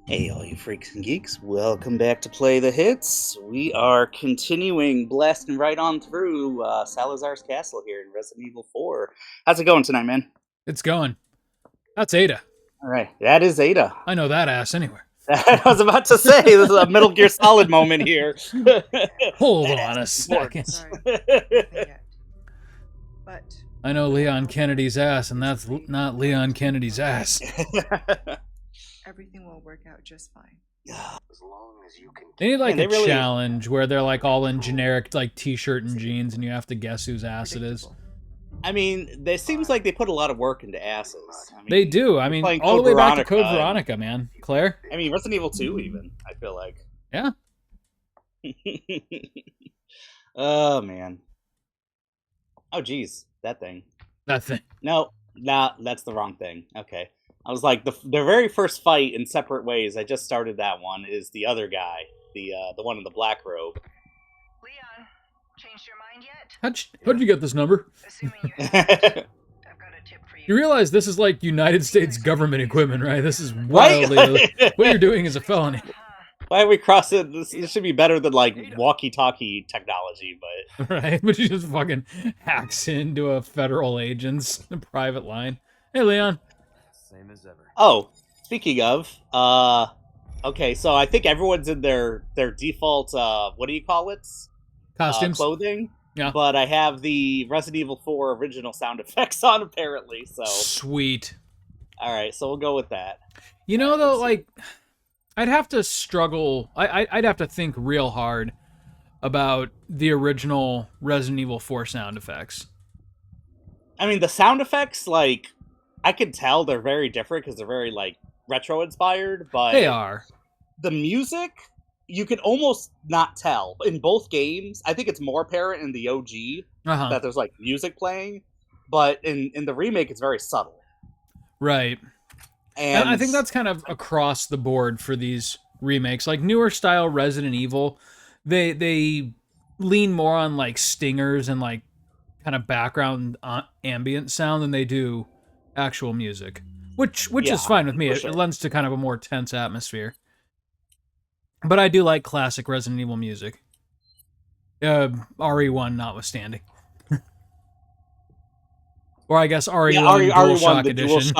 Hey, all you freaks and geeks, welcome back to Play the Hits. We are continuing blasting right on through Salazar's Castle here in Resident Evil 4. How's it going tonight, man? It's going. That's Ada. All right, that is Ada. I know that ass anywhere. I was about to say, this is a Metal Gear Solid moment here. Hold That on a ass is important. second. Sorry, nothing yet. But I know Leon Kennedy's ass, and that's not Leon Kennedy's ass. everything will work out just fine. As long as you can. They need like Man, a they really- challenge where they're like all in generic like t-shirt and jeans, and you have to guess whose ass it is. Predictable. I mean, it seems like they put a lot of work into asses. I mean, They do. I mean, playing all the Code way back to Code Veronica. Veronica, man. Claire. I mean, Resident Evil 2 even, I feel like. Yeah. Oh, man. Oh, geez. That thing. That thing. No, nah, that's the wrong thing. Okay. I was like, the very first fight in separate ways, I just started that one, is the other guy. The one in the black robe. Leon, changed your mind yet? How'd you get this number? Assuming you haven't, I've got a tip for You you. realize this is like United States government equipment, right? This is Right? wildly. What you're doing is a felony. Why are we crossing? This should be better than, like, walkie-talkie technology, but... Right, but he just fucking hacks into a federal agent's private line. Hey, Leon. Same as ever. Oh, speaking of, okay, so I think everyone's in their default, what do you call it? Costumes. Clothing. Yeah. But I have the Resident Evil 4 original sound effects on, apparently, so... Sweet. Alright, so we'll go with that. You know, though, like, I'd have to struggle. I'd have to think real hard about the original Resident Evil 4 sound effects. I mean, the sound effects, like, I can tell they're very different because they're very, like, retro-inspired, but... They are. The music, you can almost not tell. In both games, I think it's more apparent in the OG Uh-huh. that there's, like, music playing, but in the remake, it's very subtle. Right. And I think that's kind of across the board for these remakes. Like, newer style Resident Evil, they lean more on, like, stingers and, like, kind of background ambient sound than they do actual music. Which Yeah, is fine with me. for It sure. lends to kind of a more tense atmosphere. But I do like classic Resident Evil music. RE1 notwithstanding. Or I guess RE1 RE1, DualShock the Edition.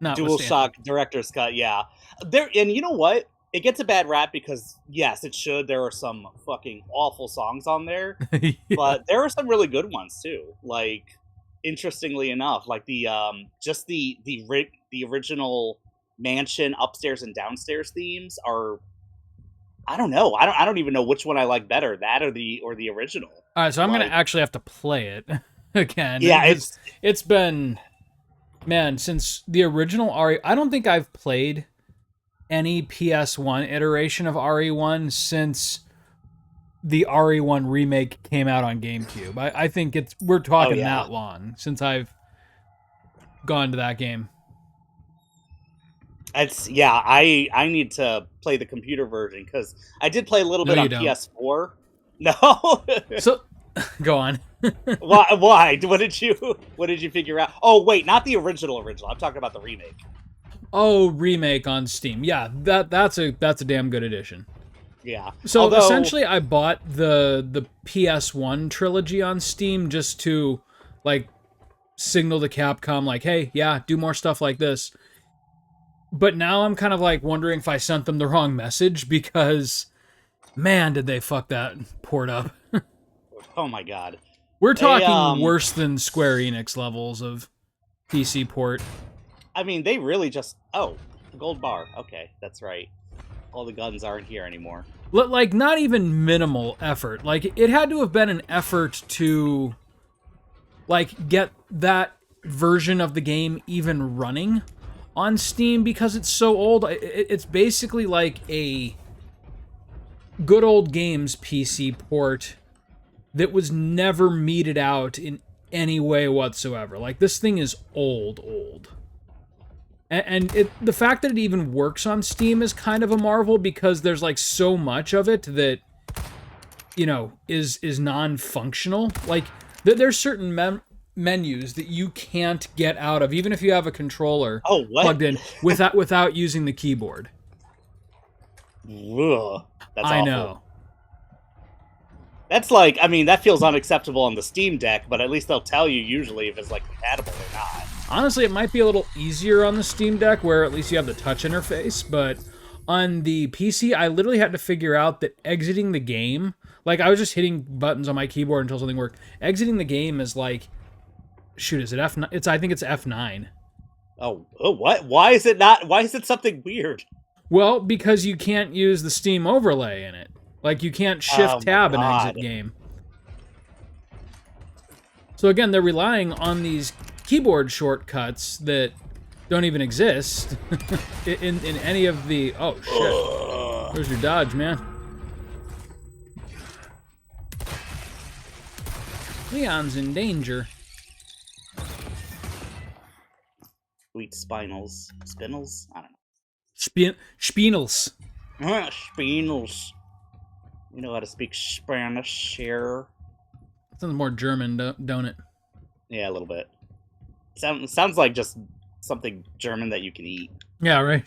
DualShock Director's Cut, yeah. There, and you know what? It gets a bad rap because, yes, it should. There are some fucking awful songs on there, Yeah. but there are some really good ones too. Like, interestingly enough, like the just the original mansion upstairs and downstairs themes are, I don't know. I don't even know which one I like better, that or the original. All right, so I'm Like- gonna actually have to play it again. Yeah, It's been, man, since the original RE. I don't think I've played any PS1 iteration of RE1 since the RE1 remake came out on GameCube. I think we're talking yeah. that long since I've gone to that game. It's I need to play the computer version because I did play a little No, bit you on don't. PS4. No, So, go on. why? What did you figure out? Oh wait, not the original. I'm talking about the remake. Oh, remake on Steam. Yeah, that's a damn good addition. Yeah. So Although- essentially, I bought the PS1 trilogy on Steam just to, like, signal to Capcom, like, hey, yeah, do more stuff like this. But now I'm kind of, like, wondering if I sent them the wrong message because, man, did they fuck that port up. Oh my god. We're talking They, worse than Square Enix levels of PC port. I mean, they really just. Oh, the gold bar. Okay, that's right. All the guns aren't here anymore. Like, not even minimal effort. Like, it had to have been an effort to, like, get that version of the game even running on Steam because it's so old. It's basically like a good old games PC port that was never meted out in any way whatsoever. Like, this thing is old. And the fact that it even works on Steam is kind of a marvel because there's, like, so much of it that, you know, is non-functional. Like, there's certain menus that you can't get out of, even if you have a controller Oh, what? plugged in, without using the keyboard. Ugh, that's I awful. know. That's like, I mean, that feels unacceptable on the Steam Deck, but at least they'll tell you usually if it's like compatible or not. Honestly, it might be a little easier on the Steam Deck where at least you have the touch interface, but on the PC, I literally had to figure out that exiting the game, like I was just hitting buttons on my keyboard until something worked. Exiting the game is like, shoot, is it F9? I think it's F9. Oh, what? Why is it not? Why is it something weird? Well, because you can't use the Steam overlay in it. Like, you can't shift tab and exit game. So again, they're relying on these keyboard shortcuts that don't even exist in any of the... Oh, shit. There's your dodge, man. Leon's in danger. Sweet spinals. Spinels? I don't know. Spinels. Spinels. You know how to speak Spanish here? Sounds more German, don't it? Yeah, a little bit. Sounds like just something German that you can eat. Yeah, right.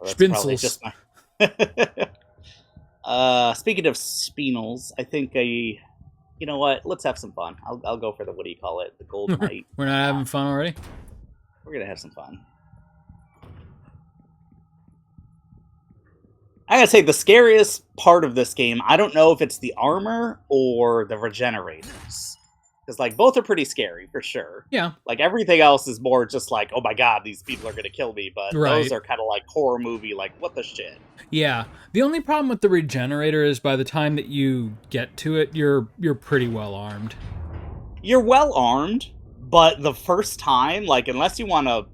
That's probably Spinzels. just my... Speaking of spinels, I think you know what? Let's have some fun. I'll go for the, what do you call it? The Gold Knight. We're not having fun already? We're gonna have some fun. I gotta say, the scariest part of this game, I don't know if it's the armor or the regenerators. Because, like, both are pretty scary, for sure. Yeah. Like, everything else is more just like, oh my god, these people are gonna kill me. But Right. those are kind of like horror movie, like, what the shit? Yeah. The only problem with the regenerator is by the time that you get to it, you're pretty well armed. You're well armed, but the first time, like, unless you want to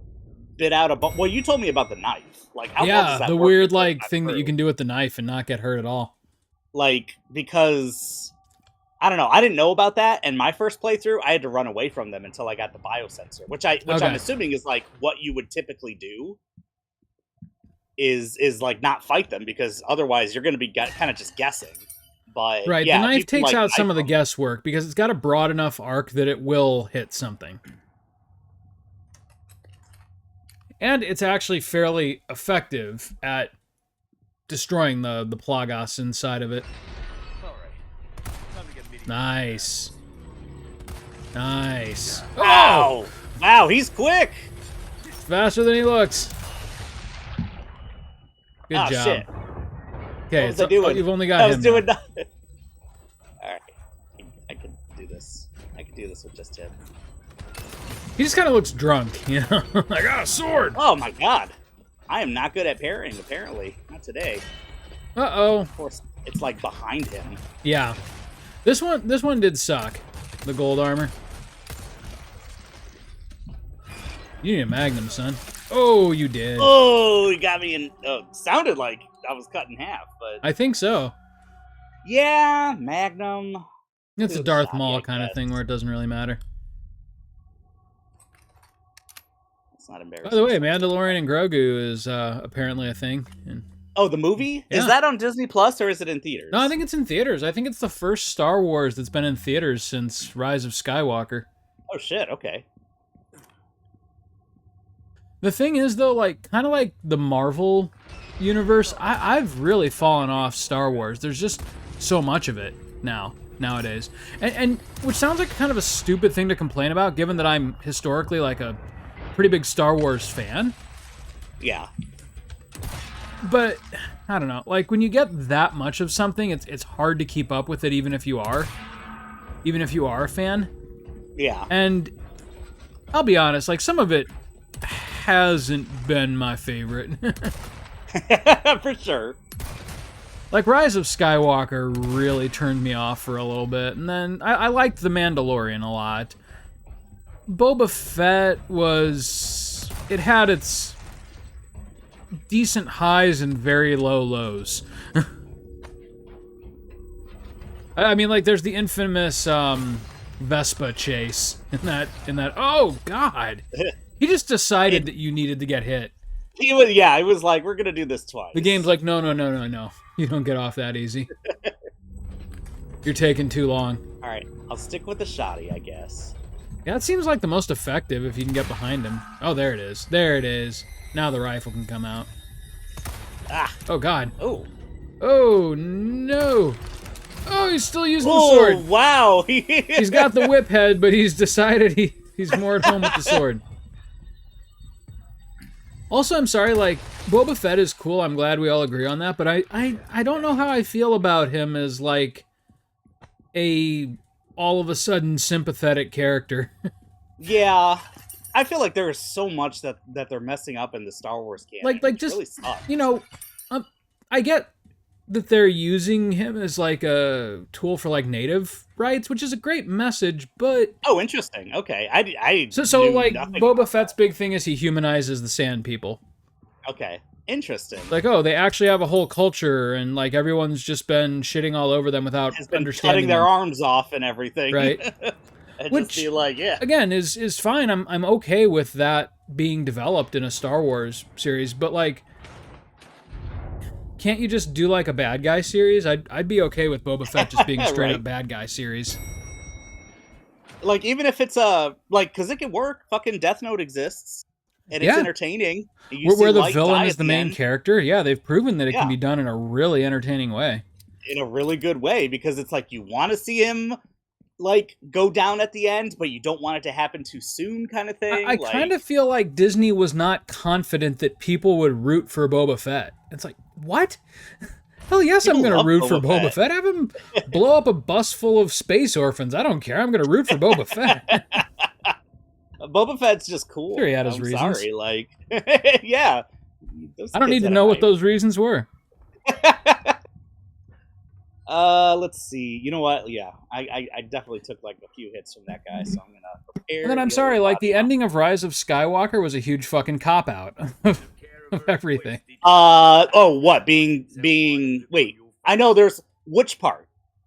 bit out a... Well, you told me about the knife. Like, how well does that the work weird, before like, it got thing that you through? can do with the knife and not get hurt at all. Like, because... I don't know. I didn't know about that, and my first playthrough, I had to run away from them until I got the biosensor, which I'm Okay. assuming is like what you would typically do. Is like not fight them, because otherwise you're going to be kind of just guessing. But Right, yeah, the if you knife can, takes like, out some knife of the them. guesswork because it's got a broad enough arc that it will hit something. And it's actually fairly effective at destroying the Plagas inside of it. Nice. Nice. Wow, wow, he's quick. Faster than he looks. Good Ah, job. shit. Okay, What was I doing? you've only got I him. was doing now. nothing. All right, I can do this. I can do this with just him. He just kind of looks drunk, you know? Like, sword! Oh my god, I am not good at parrying. Apparently, not today. Uh-oh. Of course, it's like behind him. Yeah. This one did suck. The gold armor. You need a magnum, son. Oh, you did. Oh, he got me in. Sounded like I was cut in half, but I think so. yeah, Magnum. It's a Good Darth shot, Maul yeah, kind of guess. thing where it doesn't really matter. It's not embarrassing. By the way, Mandalorian and Grogu is apparently a thing. And Oh, the movie? Yeah. Is that on Disney Plus or is it in theaters? no, I think it's in theaters. I think it's the first Star Wars that's been in theaters since Rise of Skywalker. Oh shit. Okay. The thing is, though, like, kind of like the Marvel universe, I've really fallen off Star Wars. There's just so much of it nowadays. And which sounds like kind of a stupid thing to complain about, given that I'm historically, like, a pretty big Star Wars fan. Yeah. But, I don't know, like, when you get that much of something, it's hard to keep up with it, even if you are a fan. Yeah. And I'll be honest, like, some of it hasn't been my favorite. For sure. Like, Rise of Skywalker really turned me off for a little bit, and then I liked The Mandalorian a lot. Boba Fett it had its decent highs and very low lows. I mean, like, there's the infamous Vespa chase in that. Oh God! He just decided that you needed to get hit. He was like, we're gonna do this twice. The game's like, no. You don't get off that easy. You're taking too long. Alright, I'll stick with the shotty, I guess. Yeah, it seems like the most effective if you can get behind him. Oh, there it is. There it is. Now the rifle can come out. Ah. Oh, God. Oh. Oh, no. Oh, he's still using the Oh, sword. wow. He's got the whip head, but he's decided he's more at home with the sword. Also, I'm sorry, like, Boba Fett is cool. I'm glad we all agree on that, but I don't know how I feel about him as, like, a all of a sudden sympathetic character. Yeah. I feel like there is so much that they're messing up in the Star Wars canon. like which just, really sucks. you know, I get that they're using him as, like, a tool for, like, native rights, which is a great message, but... Oh, interesting. Okay. I So knew like, nothing Boba about Fett's big thing is he humanizes the Sand People. that. Okay. Interesting. Like, oh, they actually have a whole culture, and, like, everyone's just been shitting all over them without Has been understanding cutting their them. arms off and everything. Right. And Which, just be like, yeah. again, is fine. I'm okay with that being developed in a Star Wars series, but, like, can't you just do, like, a bad guy series? I'd be okay with Boba Fett just being a straight Right. up bad guy series. Like, even if it's because it can work. Fucking Death Note exists. And it's Yeah. entertaining. You see Where the Light villain die is at the main end character, yeah, they've proven that it Yeah. can be done in a really entertaining way. in a really good way, because it's like you want to see him, like, go down at the end, but you don't want it to happen too soon, kind of thing. I kind of feel like Disney was not confident that people would root for Boba Fett. It's like, what? Hell yes, I'm People going to love root for Boba Boba Fett. Fett. Have him blow up a bus full of space orphans. I don't care. I'm going to root for Boba Fett. Boba Fett's just cool. Sure, he had his I'm reasons. sorry, like, yeah. Those I don't kids need to had a know what night. those reasons were. Let's see. You know what? Yeah, I definitely took like a few hits from that guy, so I'm gonna prepare. And then I'm the sorry, other like the bottom. ending of Rise of Skywalker was a huge fucking cop out of everything. Oh, what being? Wait, I know. There's which part?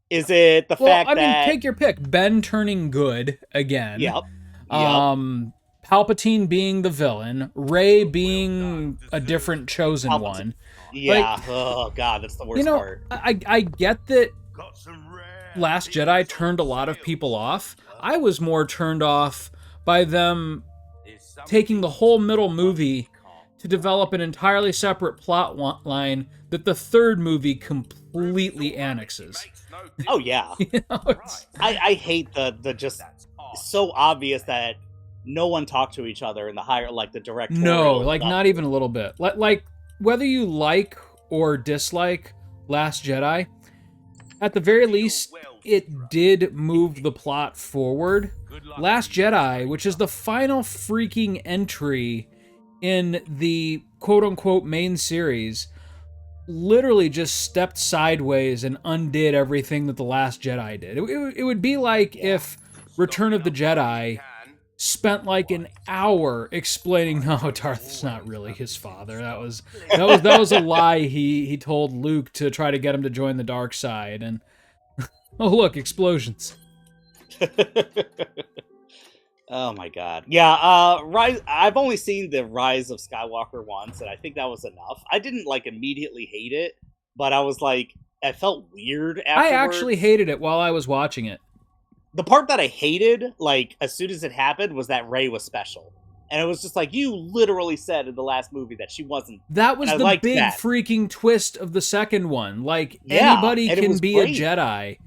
Is it the Well, fact I mean, that? take your pick. Ben turning good again. Yep. Palpatine being the villain, Rey being a different chosen Palpatine. one. Yeah. Oh god, that's the worst You know, part. I get that Last Jedi turned a lot of people off. I was more turned off by them taking the whole middle movie to develop an entirely separate plot line that the third movie completely annexes. Oh yeah. You know, it's- I hate the just so obvious that no one talked to each other in the higher, like the directorial. no, like stuff. not even a little bit. Like whether you like or dislike Last Jedi, at the very least, it did move the plot forward. Last Jedi, which is the final freaking entry in the quote-unquote main series, literally just stepped sideways and undid everything that The Last Jedi did. It would be like if Return of the Jedi spent like an hour explaining, no, Darth's not really his father. That was a lie he told Luke to try to get him to join the dark side. And oh look, explosions. Oh my god. Yeah, Rise. I've only seen the Rise of Skywalker once, and I think that was enough. I didn't like immediately hate it, but I was like, I felt weird afterwards. I actually hated it while I was watching it. The part that I hated, like, as soon as it happened, was that Rey was special. And it was just like, you literally said in the last movie that she wasn't. That was I the liked big that. freaking twist of the second one. Like, Yeah, anybody and it can was be great. a Jedi.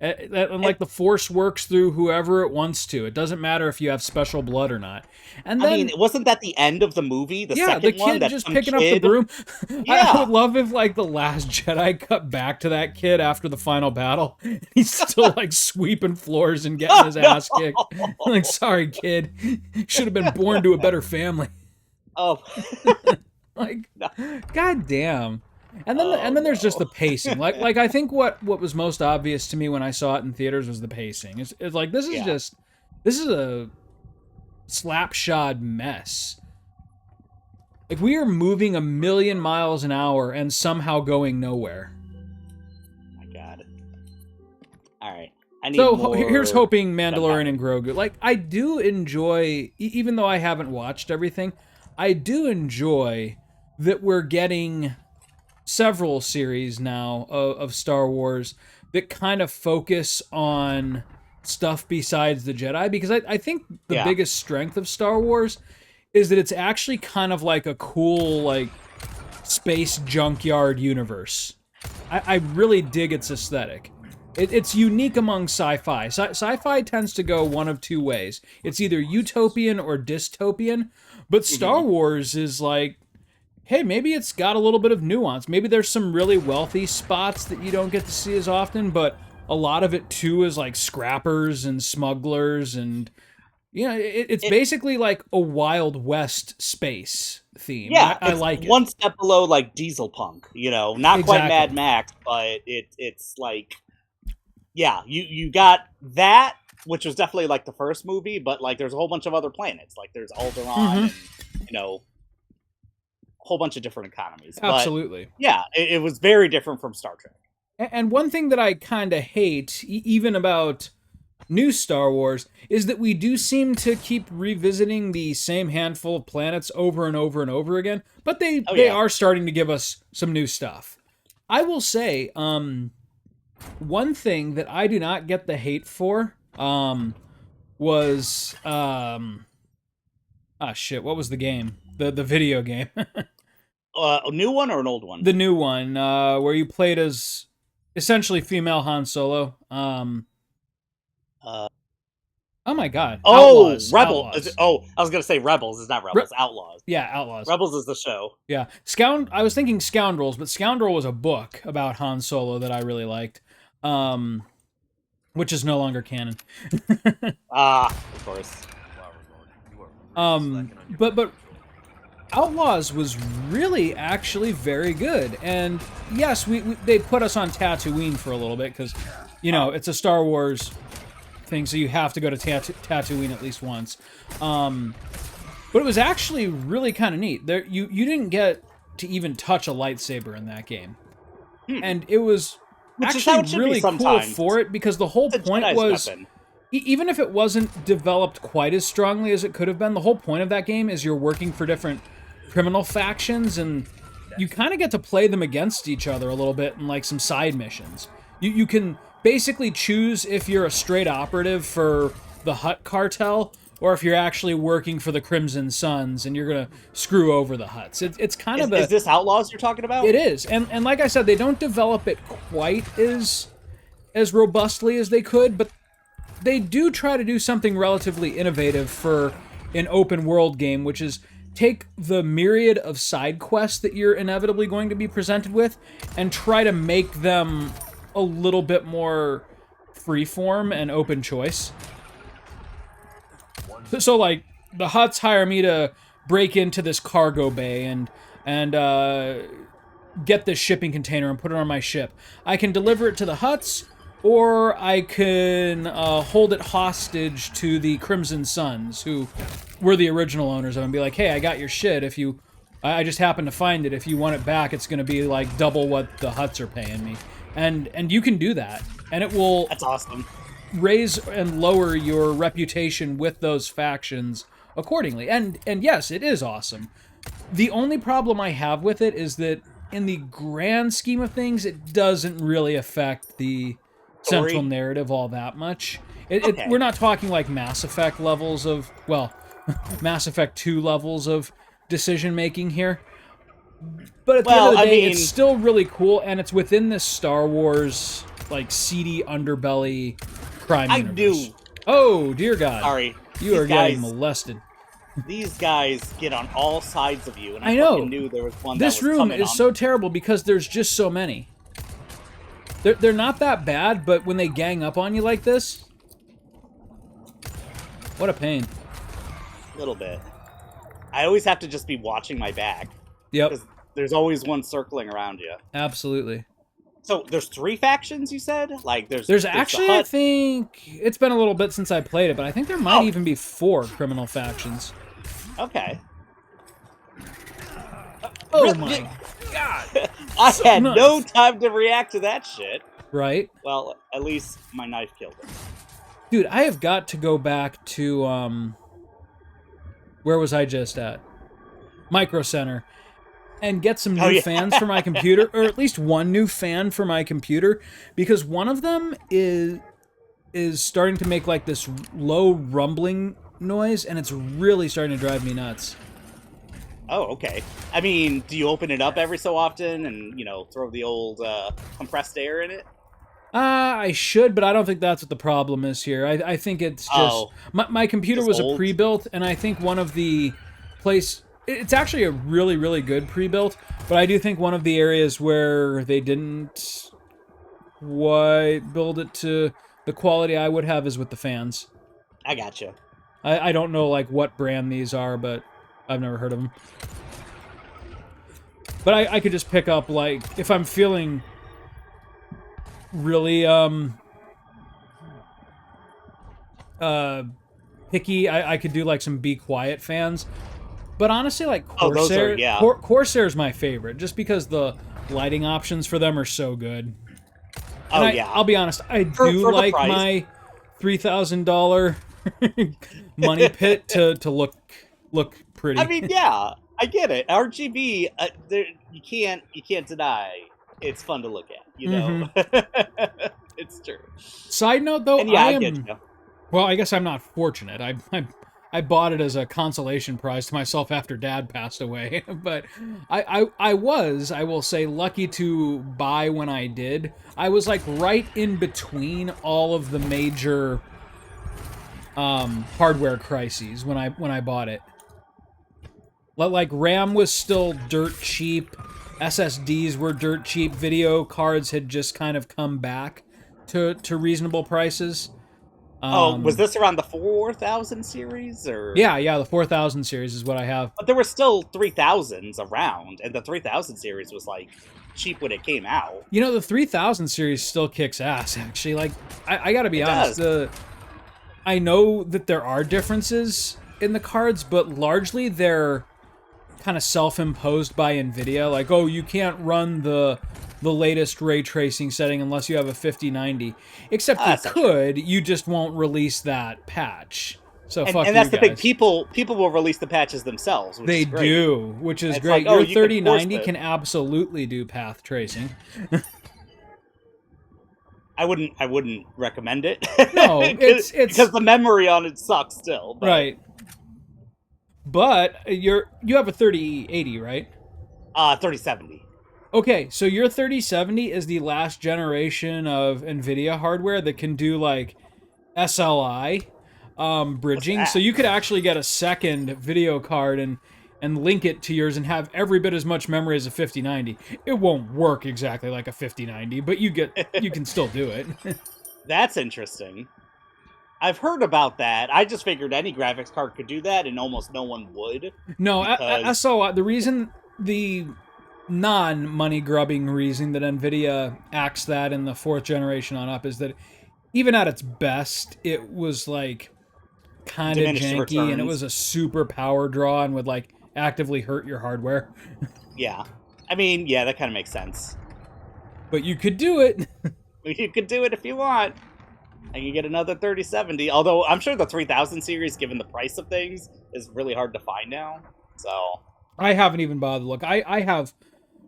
And like the Force works through whoever it wants to. It doesn't matter if you have special blood or not. And then, I mean, wasn't that the end of the movie? The yeah, second the one? kid That just some picking up the kid- broom. I Yeah. would love if, like, the Last Jedi cut back to that kid after the final battle. He's still, like, sweeping floors and getting his ass kicked. Like, sorry, kid. Should have been born to a better family. Oh. Like, No. god damn. And then, Oh, and then there's just no. the pacing. Like I think what was most obvious to me when I saw it in theaters was the pacing. It's like, this is a slapshod mess. Like, we are moving 1,000,000 miles an hour and somehow going nowhere. My god. Alright. I need So more... here's hoping Mandalorian and Grogu. Like, I do enjoy, even though I haven't watched everything, I do enjoy that we're getting several series now of Star Wars that kind of focus on stuff besides the Jedi, because I think the Yeah. biggest strength of Star Wars is that it's actually kind of like a cool, like, space junkyard universe. I really dig its aesthetic. It's unique among sci-fi. Sci-fi tends to go one of two ways. It's either utopian or dystopian, but Star Wars is like, hey, maybe it's got a little bit of nuance. Maybe there's some really wealthy spots that you don't get to see as often, but a lot of it too is like scrappers and smugglers, and it's basically like a Wild West space theme. Yeah, I it's like it. one step below like Diesel Punk, not quite Exactly. Mad Max, but it's like, yeah, you got that, which was definitely like the first movie, but like there's a whole bunch of other planets, like there's Alderaan, and a whole bunch of different economies. Absolutely. But, yeah, it was very different from Star Trek. And one thing that I kind of hate, even about new Star Wars, is that we do seem to keep revisiting the same handful of planets over and over and over again, but they are starting to give us some new stuff. I will say, one thing that I do not get the hate for, was, what was the game? The video game. A new one or an old one? The new one, where you played as essentially female Han Solo. Oh my god. Oh, Outlaws. Rebel. Outlaws. I was gonna say Rebels. It's not Rebels. Outlaws. Yeah, Outlaws. Rebels is the show. Yeah. I was thinking Scoundrels, but Scoundrel was a book about Han Solo that I really liked. Which is no longer canon. Of course. But Outlaws was really actually very good. And yes, they put us on Tatooine for a little bit because, it's a Star Wars thing, so you have to go to Tatooine at least once. But it was actually really kind of neat. You didn't get to even touch a lightsaber in that game. And it was actually really cool for it, because the whole point was, even if it wasn't developed quite as strongly as it could have been, the whole point of that game is you're working for different criminal factions, and you kind of get to play them against each other a little bit in like some side missions. You can basically choose if you're a straight operative for the Hutt cartel, or if you're actually working for the Crimson Sons and you're gonna screw over the Hutts. It's kind of Is this Outlaws you're talking about? It is, and like I said, they don't develop it quite as robustly as they could, but they do try to do something relatively innovative for an open world game, which is take the myriad of side quests that you're inevitably going to be presented with and try to make them a little bit more freeform and open choice. So, like, the Hutts hire me to break into this cargo bay and get this shipping container and put it on my ship. I can deliver it to the Hutts, or I can hold it hostage to the Crimson Sons, who were the original owners of it, and be like, hey, I got your shit. I just happened to find it. If you want it back, it's going to be like double what the Hutts are paying me. And you can do that, and it will... That's awesome. Raise and lower your reputation with those factions accordingly. And yes, it is awesome. The only problem I have with it is that in the grand scheme of things, it doesn't really affect the central narrative all that much. We're not talking like Mass Effect levels of, Mass Effect 2 levels of decision-making here. But at the end of the day, it's still really cool, and it's within this Star Wars, like, seedy underbelly crime universe. Oh, dear God. Sorry. You are getting molested. These guys get on all sides of you, and I know. Knew there was one this that was room is so terrible because there's just so many. They're not that bad, but when they gang up on you like this, what a pain. A little bit. I always have to just be watching my back. Yep. Because there's always one circling around you. Absolutely. So there's 3 factions, you said? Like there's actually, I think it's been a little bit since I played it, but I think there might even be 4 criminal factions. Okay. Oh my God! I had no time to react to that shit. Right. Well, at least my knife killed him. Dude, I have got to go back to where was I just at? Micro Center. And get some new fans for my computer, or at least one new fan for my computer, because one of them is starting to make like this low rumbling noise, and it's really starting to drive me nuts. Oh, okay. I mean, do you open it up every so often and, throw the old compressed air in it? I should, but I don't think that's what the problem is here. I think it's just Oh, my computer just was a old? pre-built, and I think one of the place it's actually a really really good pre-built, but I do think one of the areas where they didn't build it to the quality I would have is with the fans. I gotcha. I don't know like what brand these are, but I've never heard of them. But I could just pick up like if I'm feeling really picky, I could do like some Be Quiet fans. But honestly, like Oh, those are, Corsair, yeah. Corsair's my favorite, just because the lighting options for them are so good. Oh, And yeah. I'll be honest, I For do the like price. my $3,000 money pit to look pretty. I mean, yeah, I get it. RGB, you can't deny it's fun to look at. It's true. Side note, though, And yeah, I I get am. you. Well, I guess I'm not fortunate. I bought it as a consolation prize to myself after Dad passed away. But I will say, lucky to buy when I did. I was like right in between all of the major hardware crises when I bought it. Like RAM was still dirt cheap, SSDs were dirt cheap, video cards had just kind of come back to reasonable prices. Was this around the 4000 series or? Yeah, the 4000 series is what I have. But there were still 3000s around, and the 3000 series was like cheap when it came out. The 3000 series still kicks ass, actually. Like, I gotta be honest, I know that there are differences in the cards, but largely they're kind of self-imposed by NVIDIA. Like, oh, you can't run the latest ray tracing setting unless you have a 5090. Except you could, you just won't release that patch. So fuck you guys. And that's the thing. People will release the patches themselves. They do, which is great. Like, oh, your you 3090 can absolutely do path tracing. I wouldn't recommend it. No, it's because the memory on it sucks still. But... Right. But you have a 3080, right? 3070. Okay, so your 3070 is the last generation of NVIDIA hardware that can do like SLI bridging. So you could actually get a second video card and link it to yours and have every bit as much memory as a 5090. It won't work exactly like a 5090, but you can still do it. That's interesting. I've heard about that. I just figured any graphics card could do that, and almost no one would. No, because... SLI. The non-money grubbing reason that NVIDIA acts that in the 4th generation on up is that even at its best, it was like kind of janky, and it was a super power draw and would like actively hurt your hardware. Yeah. I mean, yeah, that kind of makes sense. But you could do it. You could do it if you want. And you get another 3070. Although I'm sure the 3000 series, given the price of things, is really hard to find now. So I haven't even bothered to look. I have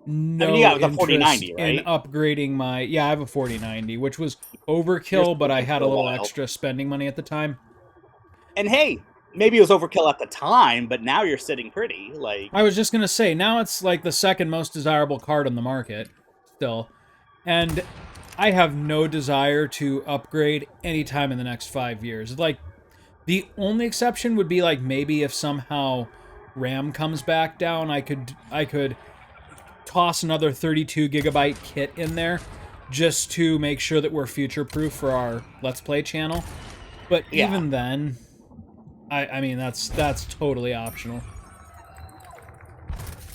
no you have the interest 4090, right? in upgrading my... Yeah, I have a 4090, which was overkill, but I had a little extra spending money at the time. And hey, maybe it was overkill at the time, but now you're sitting pretty. Like, I was just going to say, now it's like the second most desirable card on the market still. And I have no desire to upgrade anytime in the next 5 years. Like, the only exception would be like maybe if somehow RAM comes back down, I could toss another 32 gigabyte kit in there just to make sure that we're future proof for our Let's Play channel. But even then, I mean that's totally optional.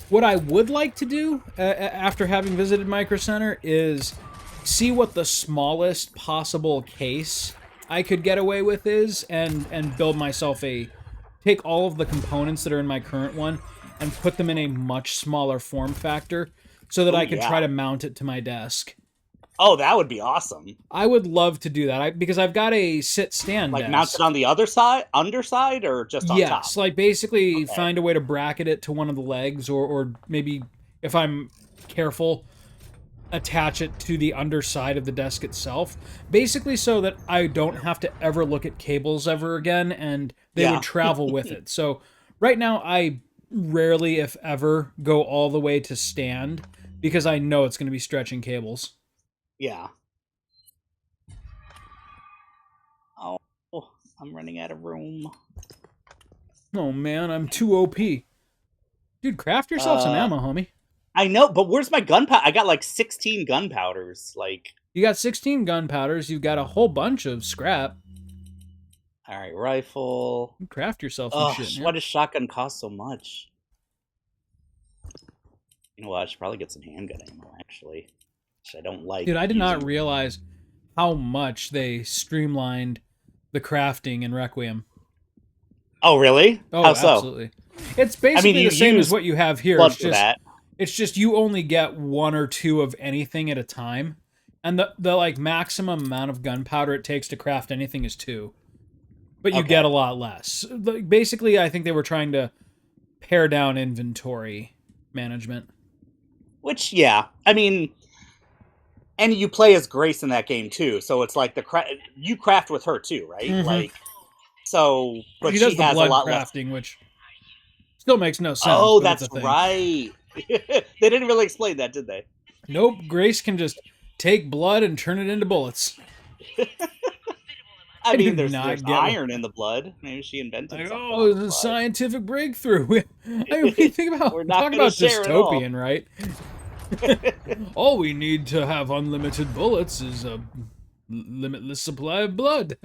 What I would like to do after having visited Micro Center is see what the smallest possible case I could get away with is, and build myself take all of the components that are in my current one and put them in a much smaller form factor so that I could try to mount it to my desk. Oh, that would be awesome. I would love to do that because I've got a sit-stand desk. Mount it on the underside, or just on top? Yes, like basically find a way to bracket it to one of the legs, or maybe, if I'm careful, attach it to the underside of the desk itself. Basically so that I don't have to ever look at cables ever again, and they would travel with it. So right now I rarely, if ever, go all the way to stand because I know it's going to be stretching cables. Yeah. Oh, I'm running out of room. Oh man, I'm too OP. Dude, craft yourself some ammo, homie. I know, but where's my gunpowder? I got like 16 gunpowders. Like, You got 16 gunpowders. You've got a whole bunch of scrap. all right, rifle. You craft yourself some shit, man. Why does shotgun cost so much? You know what? I should probably get some handgun ammo, actually. Which I don't like. Dude, I did not using. realize how much they streamlined the crafting in Requiem. Oh, really? Oh, How so? absolutely. It's basically you the same use as what you have here. Blood It's for just, that. it's just you only get 1 or 2 of anything at a time. And the like maximum amount of gunpowder it takes to craft anything is 2. But you get a lot less. Like, basically, I think they were trying to pare down inventory management. Which, yeah. I mean, and you play as Grace in that game, too. So it's like you craft with her, too, right? Mhm. Like, so, but She does the has blood a lot crafting, which still makes no sense. Oh, but it's that's a thing. right. They didn't really explain that, did they? Nope, Grace can just take blood and turn it into bullets. I mean, do there's not get iron in the blood. Maybe she invented Like, something. oh, it's a scientific breakthrough. I mean, we think about We're not talk gonna about share it all. dystopian, right? All we need to have unlimited bullets is a limitless supply of blood.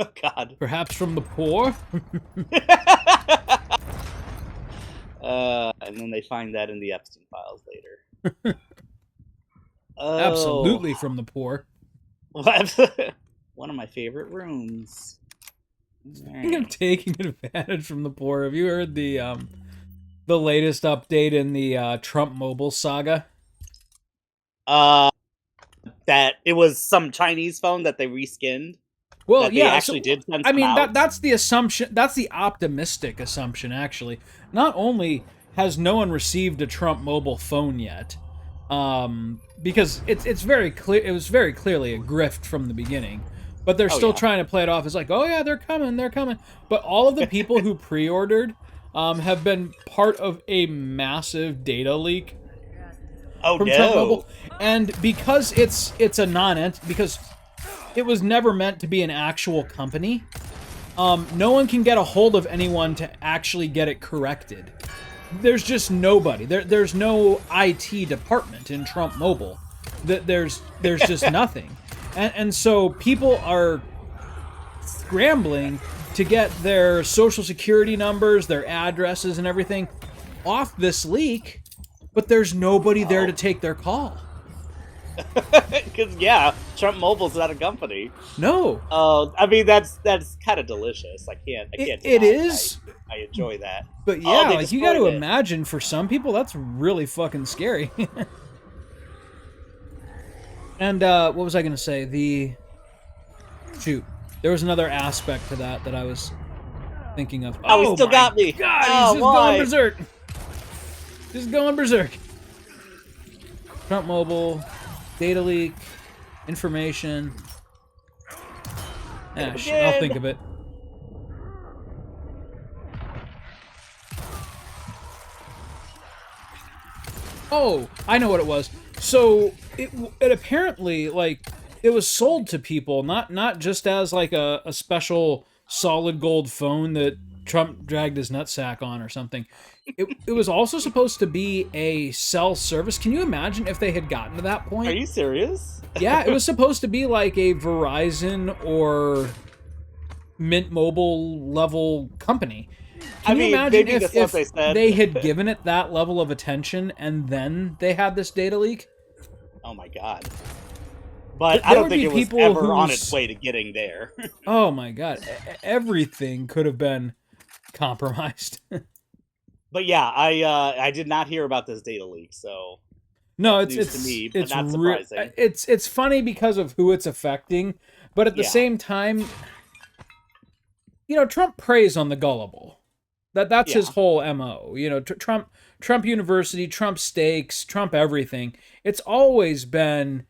Oh, God. Perhaps from the poor. And then they find that in the Epstein files later. Oh. Absolutely from the poor. One of my favorite rooms. Speaking of taking advantage from the poor, have you heard the latest update in the Trump mobile saga? That it was some Chinese phone that they reskinned. Well, that they yeah, actually did send I mean, out. that's the assumption. That's the optimistic assumption, actually. Not only has no one received a Trump mobile phone yet, because it's very clear. It was very clearly a grift from the beginning, but they're still trying to play it off as like, oh yeah, they're coming. But all of the people who pre-ordered have been part of a massive data leak. Oh, From no. Trump Mobile, and because it's a non-ent, because it was never meant to be an actual company, no one can get a hold of anyone to actually get it corrected. There's just nobody. There's no IT department in Trump Mobile. There's just nothing, and so people are scrambling to get their social security numbers, their addresses, and everything off this leak. But there's nobody there to take their call. Because, yeah, Trump Mobile's not a company. No. I mean, that's kind of delicious. I can't It deny is. I enjoy that. But yeah, they like you got to destroyed it. imagine for some people that's really fucking scary. And what was I going to say? Shoot. There was another aspect to that I was thinking of. Oh, he still my got me. God, Oh, he's just why? going berserk. Just going berserk. Trump Mobile, data leak, information. I'll think of it. Oh, I know what it was. So it apparently, like, it was sold to people, not just as like a special solid gold phone that Trump dragged his nutsack on or something. It was also supposed to be a cell service. Can you imagine if they had gotten to that point? Are you serious? Yeah, it was supposed to be like a Verizon or Mint Mobile level company. Can you imagine if they had given it that level of attention and then they had this data leak? Oh my God. But There I don't would think be it was people ever on whose- its way to getting there. Oh my God. Everything could have been compromised. But yeah, I did not hear about this data leak, so No, news it's to me, but it's not surprising. It's funny because of who it's affecting, but at the same time, you know, Trump preys on the gullible. That's his whole MO. You know, Trump University, Trump steaks, Trump everything. It's always been,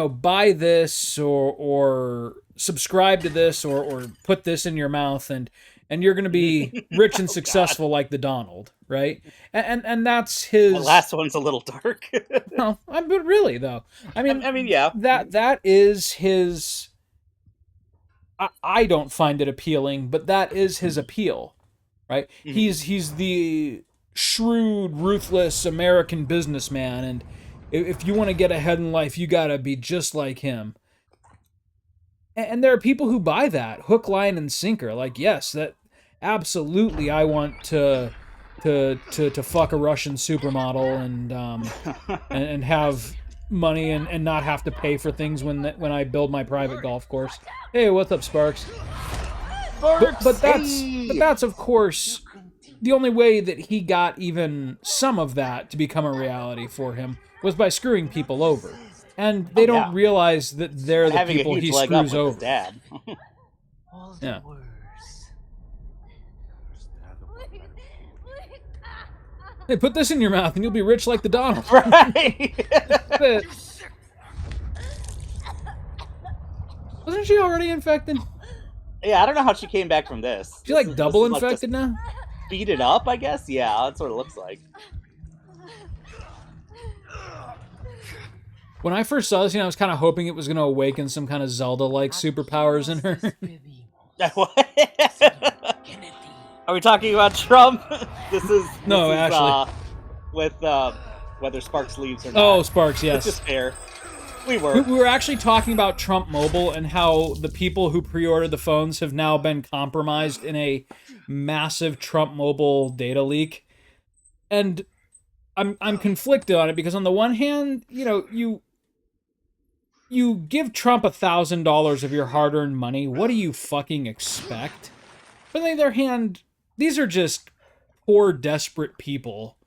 buy this or subscribe to this or put this in your mouth and you're going to be rich and successful like the Donald, right? And that's his. The last one's a little dark. Well, but really though, I mean, yeah. That is his. I don't find it appealing, but that is his appeal, right? He's the shrewd, ruthless American businessman, and if you want to get ahead in life, you gotta be just like him. And there are people who buy that hook, line, and sinker. Like, yes, that absolutely, I want to fuck a Russian supermodel and have money and not have to pay for things when I build my private golf course. Hey, what's up, Sparks? But that's of course the only way that he got even some of that to become a reality for him was by screwing people over. And they don't realize that they're the people he screws over. Dad. Yeah. Hey, put this in your mouth and you'll be rich like the Donald. Right. Wasn't she already infected? Yeah, I don't know how she came back from this. She like double infected now? Beat it up, I guess? Yeah, that's what it looks like. When I first saw this, I was kind of hoping it was going to awaken some kind of Zelda-like superpowers in her. What? Are we talking about Trump? This is actually. With whether Sparks leaves or not. Oh, Sparks, yes. It's just fair. We We were actually talking about Trump Mobile and how the people who pre-ordered the phones have now been compromised in a massive Trump Mobile data leak. And I'm conflicted on it because on the one hand, you give Trump $1,000 of your hard-earned money. What do you fucking expect? But on the other hand, these are just poor, desperate people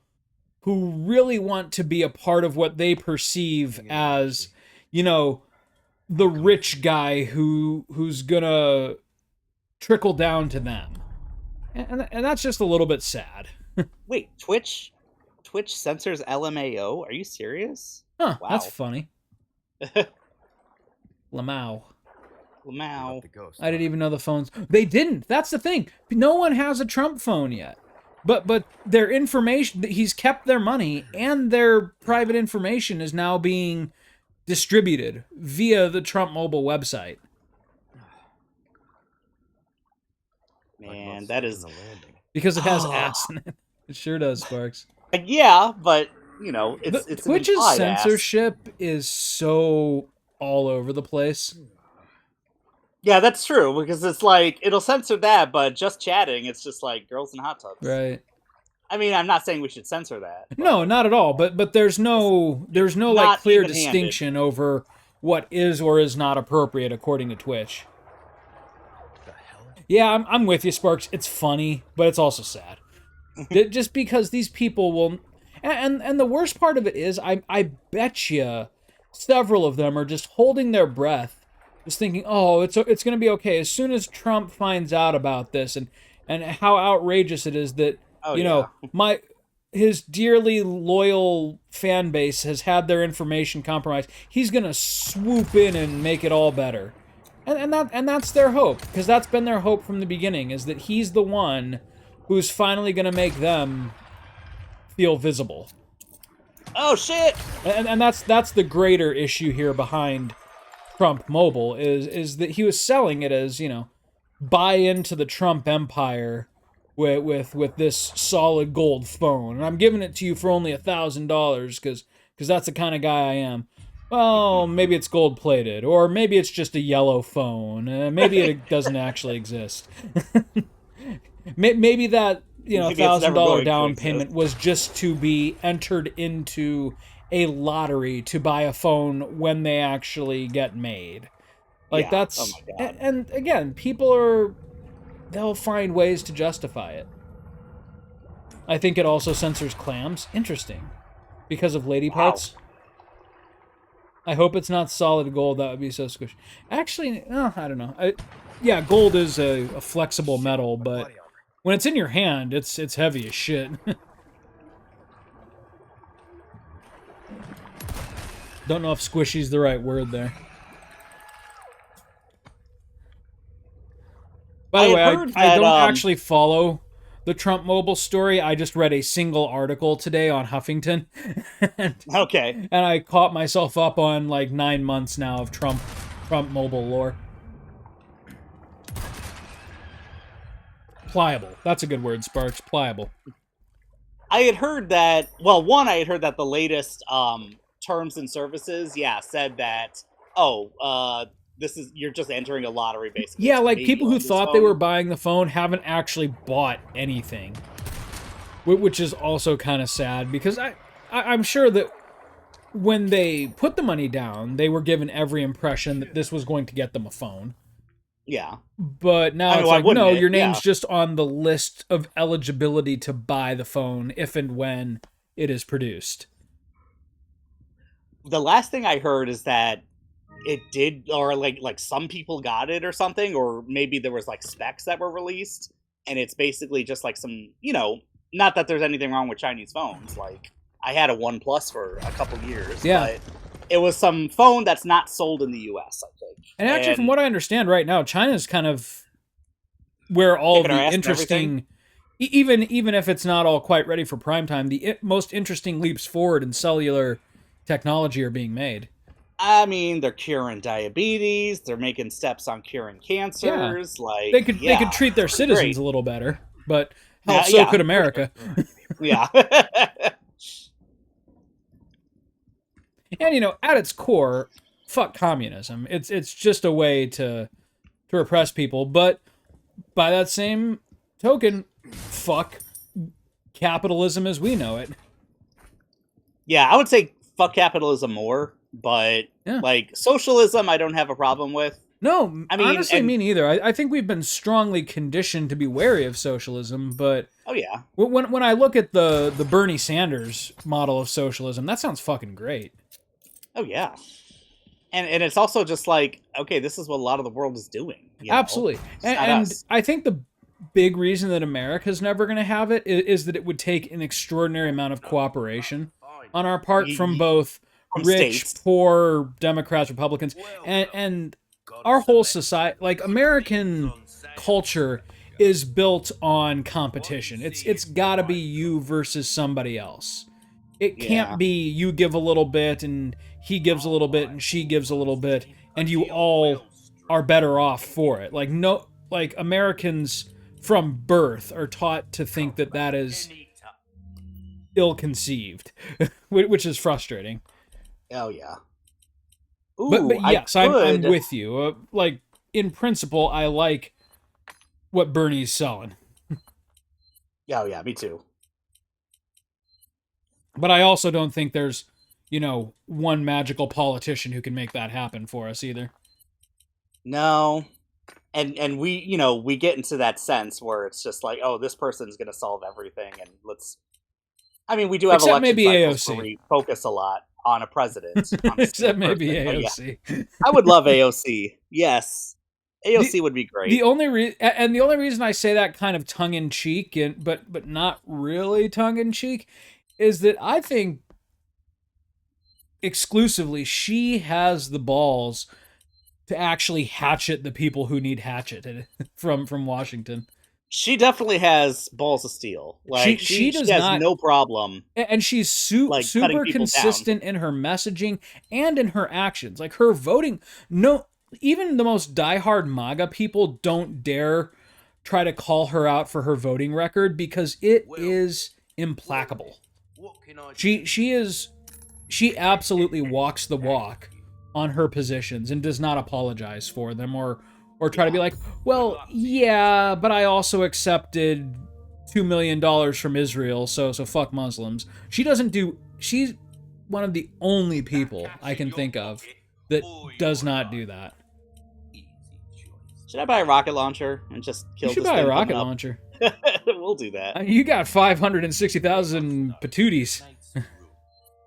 who really want to be a part of what they perceive as, the rich guy who's gonna trickle down to them. And that's just a little bit sad. Wait, Twitch censors LMAO? Are you serious? Huh, wow. That's funny. Lamau. I didn't even know the phones. They didn't. That's the thing. No one has a Trump phone yet. But their information, he's kept their money, and their private information is now being distributed via the Trump Mobile website. Man, that is... Because it has ass in it. It sure does, Sparks. Yeah, but, it's Twitch's censorship is so all over the place. Yeah, that's true, because it's like, it'll censor that, but just chatting, it's just like girls in hot tubs. Right. I mean, I'm not saying we should censor that. No, not at all, but there's no like clear distinction over what is or is not appropriate according to Twitch. Yeah, I'm with you, Sparks. It's funny, but it's also sad. Just because these people will... And the worst part of it is, I bet you several of them are just holding their breath, just thinking, oh, it's going to be okay. As soon as Trump finds out about this and how outrageous it is that, his dearly loyal fan base has had their information compromised, he's going to swoop in and make it all better. And that's their hope, because that's been their hope from the beginning, is that he's the one who's finally going to make them feel visible. Oh, shit! And that's the greater issue here behind Trump Mobile, is that he was selling it as, buy into the Trump empire with this solid gold phone. And I'm giving it to you for only $1,000 because that's the kind of guy I am. Well, maybe it's gold-plated, or maybe it's just a yellow phone. Maybe it doesn't actually exist. Maybe that $1,000 down payment was just to be entered into a lottery to buy a phone when they actually get made. Like, that's... Oh my God. And again, they'll find ways to justify it. I think it also censors clams. Interesting. Because of lady parts. I hope it's not solid gold. That would be so squishy. Actually, I don't know. Gold is a flexible metal, but when it's in your hand, it's heavy as shit. Don't know if squishy's the right word there. By the way, heard I that, don't actually follow the Trump mobile story. I just read a single article today on Huffington. and, Okay. and I caught myself up on like 9 months now of Trump mobile lore. Pliable. That's a good word, Sparks. Pliable. I had heard that. Well, one, I had heard that the latest terms and services, said that. You're just entering a lottery, basically. Yeah, to like maybe people who own this thought they phone. were buying the phone haven't actually bought anything, which is also kind of sad because I'm sure that when they put the money down, they were given every impression that this was going to get them a phone. Yeah. But now I mean, it's why like, wouldn't no, it? your name's Yeah. just on the list of eligibility to buy the phone if and when it is produced. The last thing I heard is that it did, or like some people got it or something, or maybe there was like specs that were released, and it's basically just like some, not that there's anything wrong with Chinese phones. Like I had a OnePlus for a couple years, Yeah. but it was some phone that's not sold in the U.S. I think. And actually, from what I understand right now, China's kind of where all of Kicking our the ass and everything. interesting, even if it's not all quite ready for prime time, the most interesting leaps forward in cellular technology are being made. I mean, they're curing diabetes. They're making steps on curing cancers. Like They could treat their citizens great. a little better, but hell, Yeah, so yeah, could for America. Yeah. And at its core, fuck communism. It's just a way to repress people, but by that same token, fuck capitalism as we know it. Yeah, I would say fuck capitalism more, but Yeah. like socialism, I don't have a problem with. No, I mean, honestly, and- me neither. I think we've been strongly conditioned to be wary of socialism, but Oh yeah, when I look at the Bernie Sanders model of socialism, that sounds fucking great. oh yeah, and it's also just like, okay, this is what a lot of the world is doing. Absolutely, It's not and us. I think the big reason that America's never going to have it is that it would take an extraordinary amount of cooperation on our part from both From rich, states. poor Democrats, Republicans, and our whole society, like American culture, is built on competition. It's got to be you versus somebody else. It can't Yeah. be you give a little bit and he gives a little bit and she gives a little bit and you all are better off for it. Like Americans from birth are taught to think that is ill-conceived, which is frustrating. Oh yeah. Ooh, But yes, I'm could- with you. Like in principle, I like what Bernie's selling, Oh yeah, me too. but I also don't think there's one magical politician who can make that happen for us either. No. And we we get into that sense where it's just like, oh, this person's gonna solve everything, and let's. I mean, we do have Except election maybe cycles AOC. where we focus a lot on a president. On a Except single maybe person. But yeah, AOC. I would love AOC. Yes, AOC would be great. The only reason I say that kind of tongue in cheek, but not really tongue in cheek, is that I think exclusively she has the balls to actually hatchet the people who need hatcheted from Washington. She definitely has balls of steel. Like She does she has not- no problem. And she's Like, cutting super people consistent in her messaging and in her actions. Like her voting, no, even the most diehard MAGA people don't dare try to call her out for her voting record because it is implacable. She absolutely walks the walk on her positions and does not apologize for them or try to be like, well, yeah, but I also accepted $2 million from Israel, so fuck Muslims. She's one of the only people I can think of that does not do that. Should I buy a rocket launcher and just kill You should this buy a thing rocket coming up? launcher. We'll do that. You got 560,000 patooties.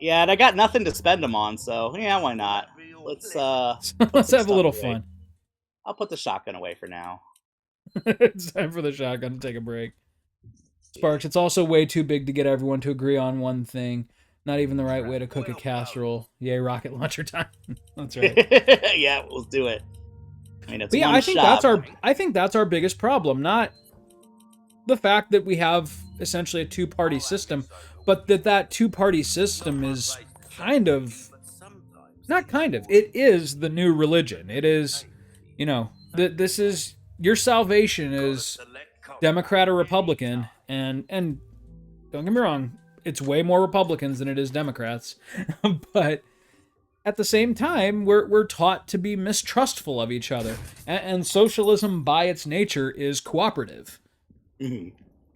Yeah, and I got nothing to spend them on, so yeah, why not? Let's Let's some have a little stuff away. fun. I'll put the shotgun away for now. It's time for the shotgun to take a break. Sparks, it's also way too big to get everyone to agree on one thing. Not even the right way to cook a casserole. Yay, rocket launcher time. That's right. Yeah, let's do it. I mean, it's But yeah, one I think shot. that's our biggest problem. Not the fact that we have essentially a two-party system, but that two-party system is it is the new religion. It is, this is your salvation is Democrat or Republican, and don't get me wrong, it's way more Republicans than it is Democrats, but at the same time, we're taught to be mistrustful of each other, and socialism by its nature is cooperative. Mhm.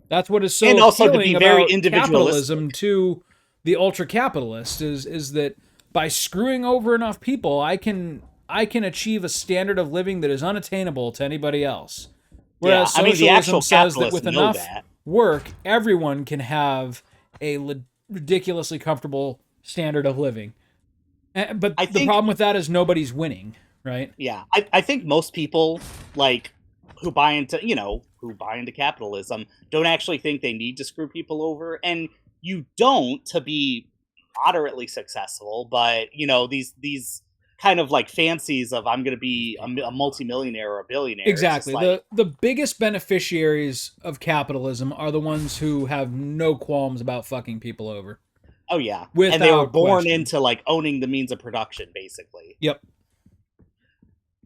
That's what is so And also to appealing be very about individualistic. capitalism to the ultra-capitalist is that by screwing over enough people, I can achieve a standard of living that is unattainable to anybody else. Whereas Yeah, I mean, the socialism actual says that capitalists with know enough that. work, everyone can have a ridiculously comfortable standard of living. But I the think- problem with that is nobody's winning, right? Yeah, I think most people like who buy into capitalism don't actually think they need to screw people over, and you don't to be moderately successful. But these kind of like fancies of I'm going to be a multimillionaire or a billionaire. it's just Exactly. like, The biggest beneficiaries of capitalism are the ones who have no qualms about fucking people over. oh yeah, and they were Without born question. into like owning the means of production, basically. Yep.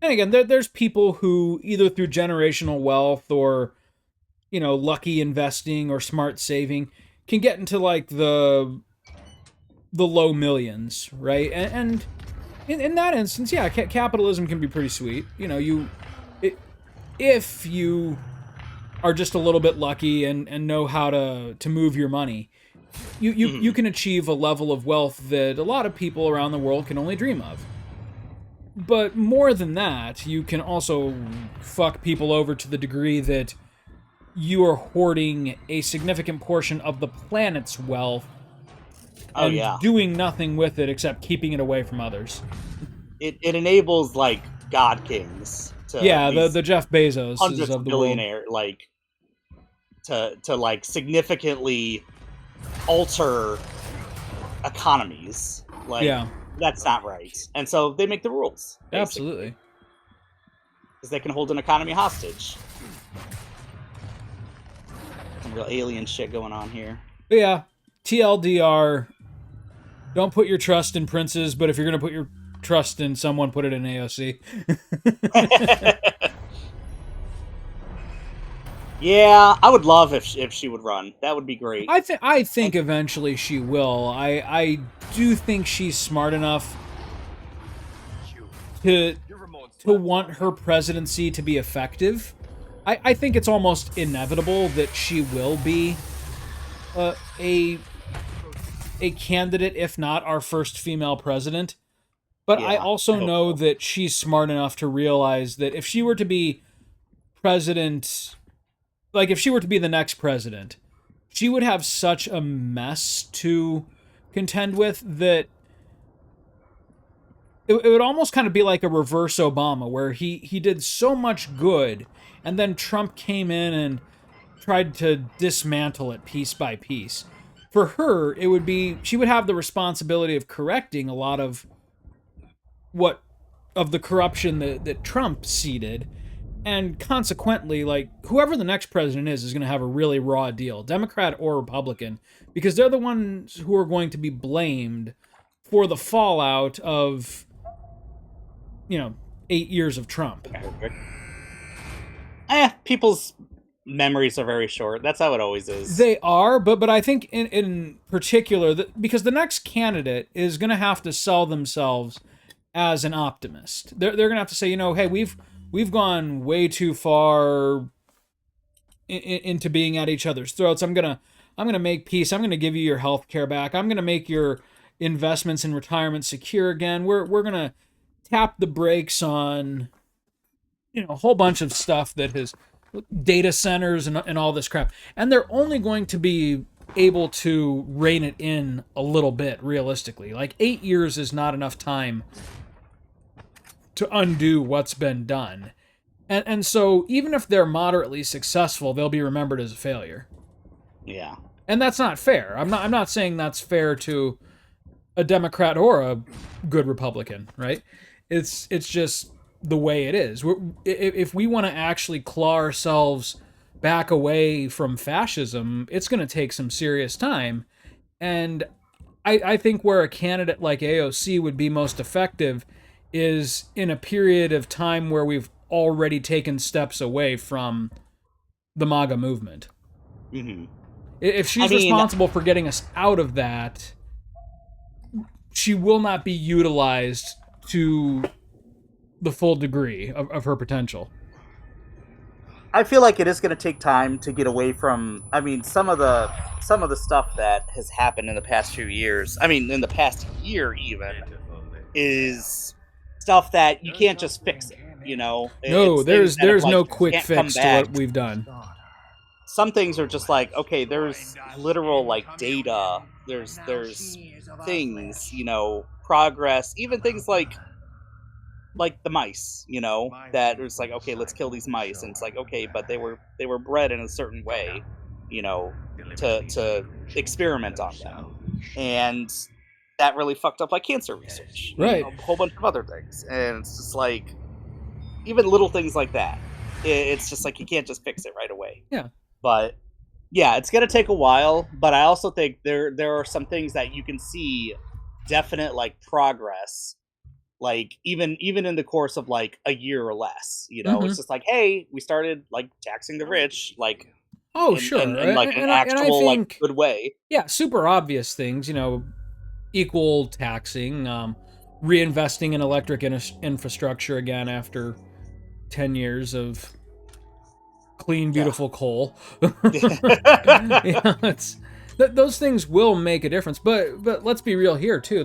And again, there's people who either through generational wealth or lucky investing or smart saving can get into like the low millions, right? And in that instance, yeah, capitalism can be pretty sweet. If you are just a little bit lucky and know how to move your money, you can achieve a level of wealth that a lot of people around the world can only dream of. But more than that, you can also fuck people over to the degree that you are hoarding a significant portion of the planet's wealth Oh and yeah, doing nothing with it except keeping it away from others. it enables like god kings to Yeah, these the Jeff Bezos hundreds of of the world. billionaire like to like significantly alter economies. Like, Yeah, that's not right, and so they make the rules. absolutely. Because they can hold an economy hostage. Some real alien shit going on here. But yeah, TLDR, don't put your trust in princes, but if you're going to put your trust in someone, put it in AOC. Yeah, I would love if she would run. That would be great. I think eventually she will. I do think she's smart enough to want her presidency to be effective. I think it's almost inevitable that she will be a candidate, if not our first female president. But I Yeah, also I hope know so. that she's smart enough to realize that if she were to be president, like if she were to be the next president, she would have such a mess to contend with that it would almost kind of be like a reverse Obama, where he did so much good, and then Trump came in and tried to dismantle it piece by piece. For her, it would be, she would have the responsibility of correcting a lot of the corruption that Trump seeded, and consequently, like, whoever the next president is going to have a really raw deal, Democrat or Republican, because they're the ones who are going to be blamed for the fallout of 8 years of Trump. People's memories are very short. That's how it always is. They are, but I think in particular, because the next candidate is going to have to sell themselves as an optimist. They're going to have to say, hey, we've gone way too far into being at each other's throats. I'm gonna make peace. I'm gonna give you your health care back. I'm gonna make your investments in retirement secure again. We're gonna tap the brakes on a whole bunch of stuff that has data centers and all this crap. And they're only going to be able to rein it in a little bit, realistically. Like 8 years is not enough time to undo what's been done. And so even if they're moderately successful, they'll be remembered as a failure. Yeah. And that's not fair. I'm not saying that's fair to a Democrat or a good Republican, right? It's just the way it is. If we want to actually claw ourselves back away from fascism, it's going to take some serious time. And I think where a candidate like AOC would be most effective is in a period of time where we've already taken steps away from the MAGA movement. Mm-hmm. If she's responsible for getting us out of that, she will not be utilized to the full degree of her potential. I feel like it is going to take time to get away from. I mean, some of the stuff that has happened in the past few years. I mean, in the past year even, is stuff that you can't just fix it. You know, no, there's no quick fix to back. what we've done. Some things are just like, okay, there's literal like data. There's things, you know, progress, even things like the mice, you know, that it's like, okay, let's kill these mice, and it's like, okay, but they were bred in a certain way, you know, to experiment on them, and that really fucked up like cancer research, right? You know, a whole bunch of other things, and it's just like even little things like that. It's just like you can't just fix it right away. Yeah, but yeah, it's gonna take a while. But I also think there are some things that you can see definite like progress. Like even in the course of like a year or less, you know, it's just like, hey, we started like taxing the rich, like sure, in like an actual I think, like good way. Yeah, super obvious things, you know, equal taxing, reinvesting in electric infrastructure again after 10 years of clean, beautiful coal. Those things will make a difference, but let's be real here too.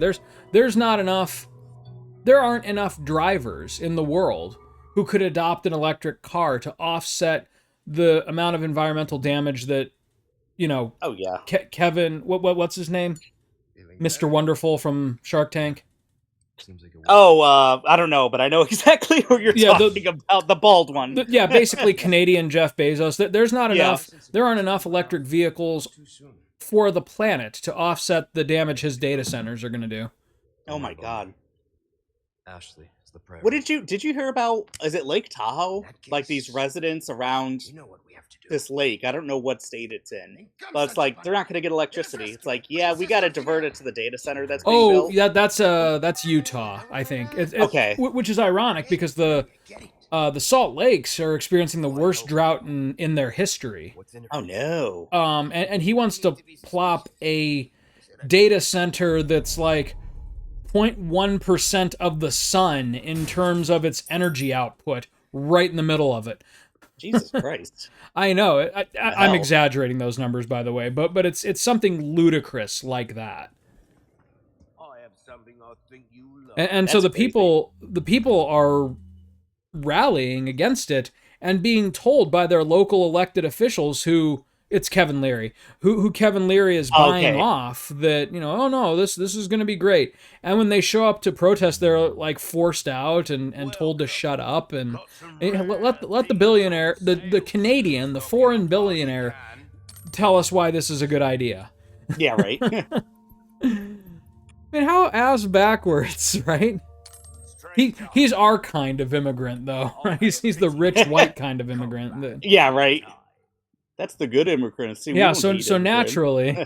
There aren't enough drivers in the world who could adopt an electric car to offset the amount of environmental damage that, you know. Oh yeah. Kevin, what's his name? Mr. Wonderful from Shark Tank. I don't know, but I know exactly who you're talking about. The bald one. Basically Canadian Jeff Bezos. There's not enough. There aren't enough electric vehicles for the planet to offset the damage his data centers are going to do. Oh my god. Ashley is the priority. What did you hear about? Is it Lake Tahoe? Like these residents around this lake. I don't know what state it's in, but it's like they're not going to get electricity. It's like, yeah, we got to divert it to the data center that's being built. Yeah, that's Utah, I think. Okay, which is ironic because the Salt Lakes are experiencing the worst drought in their history. Oh no. And he wants to plop a data center that's like 0.1% of the sun in terms of its energy output right in the middle of it. Jesus Christ. I know. I'm exaggerating those numbers, by the way, but it's something ludicrous like that. I have something I think you love. And so the people are rallying against it and being told by their local elected officials who it's Kevin Leary, who Kevin Leary is buying off that, you know, oh no, this is going to be great. And when they show up to protest, they're like forced out and told to shut up and let the billionaire, the Canadian, the foreign billionaire, tell us why this is a good idea. Yeah, right. I mean, how ass backwards, right? He's our kind of immigrant, though. Right? He's the rich white kind of immigrant. Yeah, right. That's the good immigrant. See, yeah, so naturally,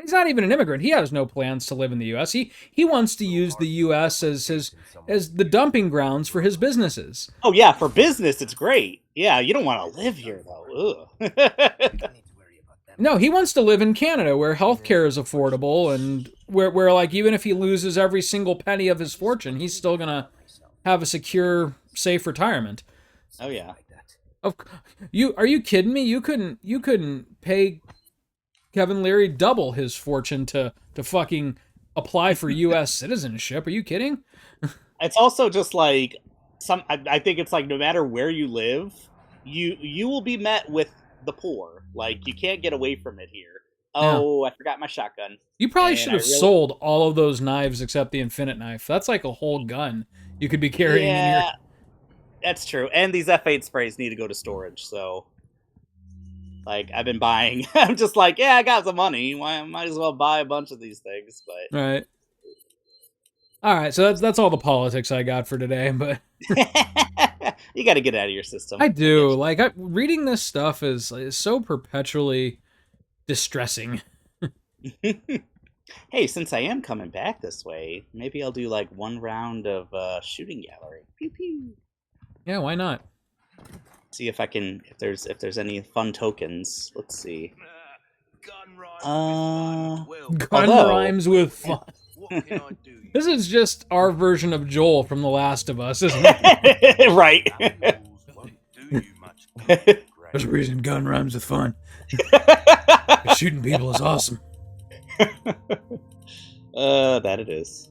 he's not even an immigrant. He has no plans to live in the U.S. He wants to use the U.S. as the dumping grounds for his businesses. Oh yeah, for business, it's great. Yeah, you don't want to live here though. Ugh. No, he wants to live in Canada, where healthcare is affordable, and where like even if he loses every single penny of his fortune, he's still gonna have a secure, safe retirement. Oh yeah. Are you kidding me? You couldn't pay Kevin Leary double his fortune to fucking apply for U.S. citizenship. Are you kidding? It's also just like I think it's like no matter where you live, you will be met with the poor. Like you can't get away from it here. Oh, yeah. I forgot my shotgun. You probably should have sold all of those knives except the infinite knife. That's like a whole gun you could be carrying in your... That's true. And these F8 sprays need to go to storage, so... Like, I've been buying... I'm just like, yeah, I got the money. Might as well buy a bunch of these things, but... Right. All right, so that's all the politics I got for today. But You got to get it out of your system. I do like reading this stuff is so perpetually distressing. Hey, since I am coming back this way, maybe I'll do like one round of shooting gallery. Pew pew. Yeah, why not? See if I can if there's any fun tokens. Let's see. Gun rhymes Uh, with fun. Well, Gun Although- rhymes with fun. what can I do? This is just our version of Joel from The Last of Us, isn't it? Right. Outlaws won't do you much good, There's a Gray. reason gun rhymes with fun. Shooting people is awesome. That it is.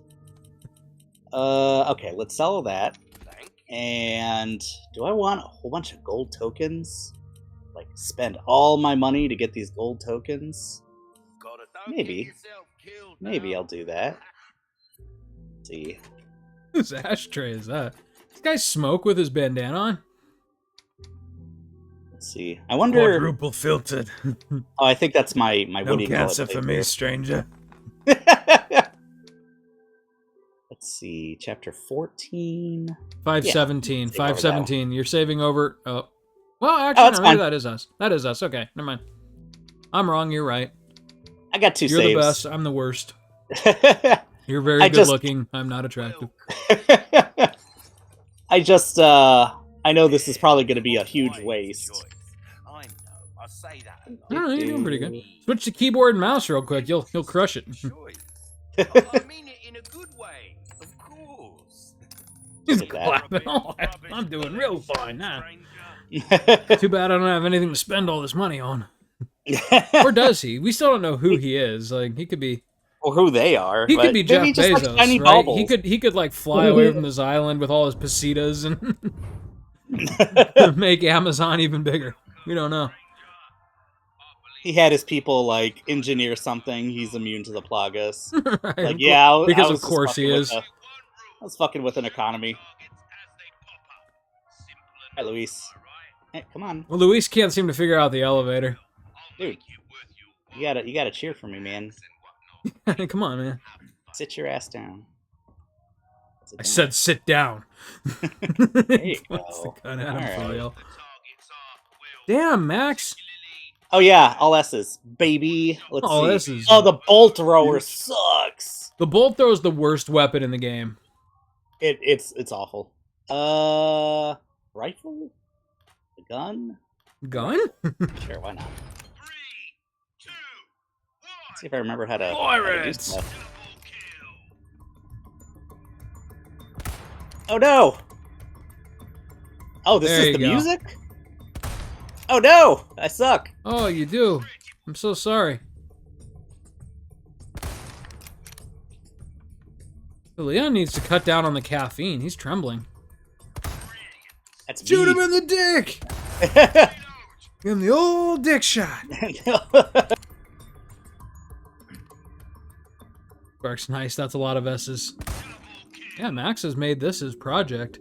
Okay, let's sell that. Thank And do I want a whole bunch of gold tokens? Like spend all my money to get these gold tokens? God, don't Maybe. get yourself killed Maybe now. I'll do that. Let's see. Whose ashtray is that? This guy smoke with his bandana on? Let's see. I wonder. Quadruple filtered. Oh, I think that's my No what do you call cancer it for me, stranger. Let's see. Chapter 14. 517. take over that 517. You're saving over. Oh. Well, actually, that's no, maybe fine. that is us. That is us. Okay, never mind. I'm wrong. You're right. I got 2 You're saves. the best. I'm the worst. You're very I good just- looking. I'm not attractive. I just I know this is probably going to be a huge waste. I know. I say that. a lot. I don't know, you're doing pretty good. Switch to keyboard and mouse real quick. You'll crush it. Choice. I mean it in a good way, of course. He's Look at that. clapping. Oh, I'm doing real fine now. Stranger. Too bad I don't have anything to spend all this money on. Or does he? We still don't know who he is. Like he could be. or who they are. He but could be Jeff maybe just Bezos, like tiny right? bubbles. He could like fly away from this island with all his pesetas and make Amazon even bigger. We don't know. He had his people like engineer something. He's immune to the plagas. Right? Like, yeah, I because was of just course he fucking with is. I was fucking with an economy. Hi, Luis. Hey, come on, Well, Luis can't seem to figure out the elevator. dude. You gotta cheer for me, man. Come on, man. Sit your ass down. Sit I down. said sit down. There you What's the go. gun at him for Alright. real? Damn, Max. Oh yeah, all S's, baby. Let's All see. S's. Oh, the bolt thrower sucks. The bolt throw is the worst weapon in the game. It's awful. Rifle, the gun. Gun? Sure, why not? Let's see if I remember how to. how to do Pirates! stuff. Oh no! Oh, this There is you the go. music? Oh no! I suck. Oh, you do. I'm so sorry. Leon needs to cut down on the caffeine. He's trembling. That's Shoot me. him in the dick! Give him the old dick shot. Sparks nice. That's a lot of S's. Yeah, Max has made this his project.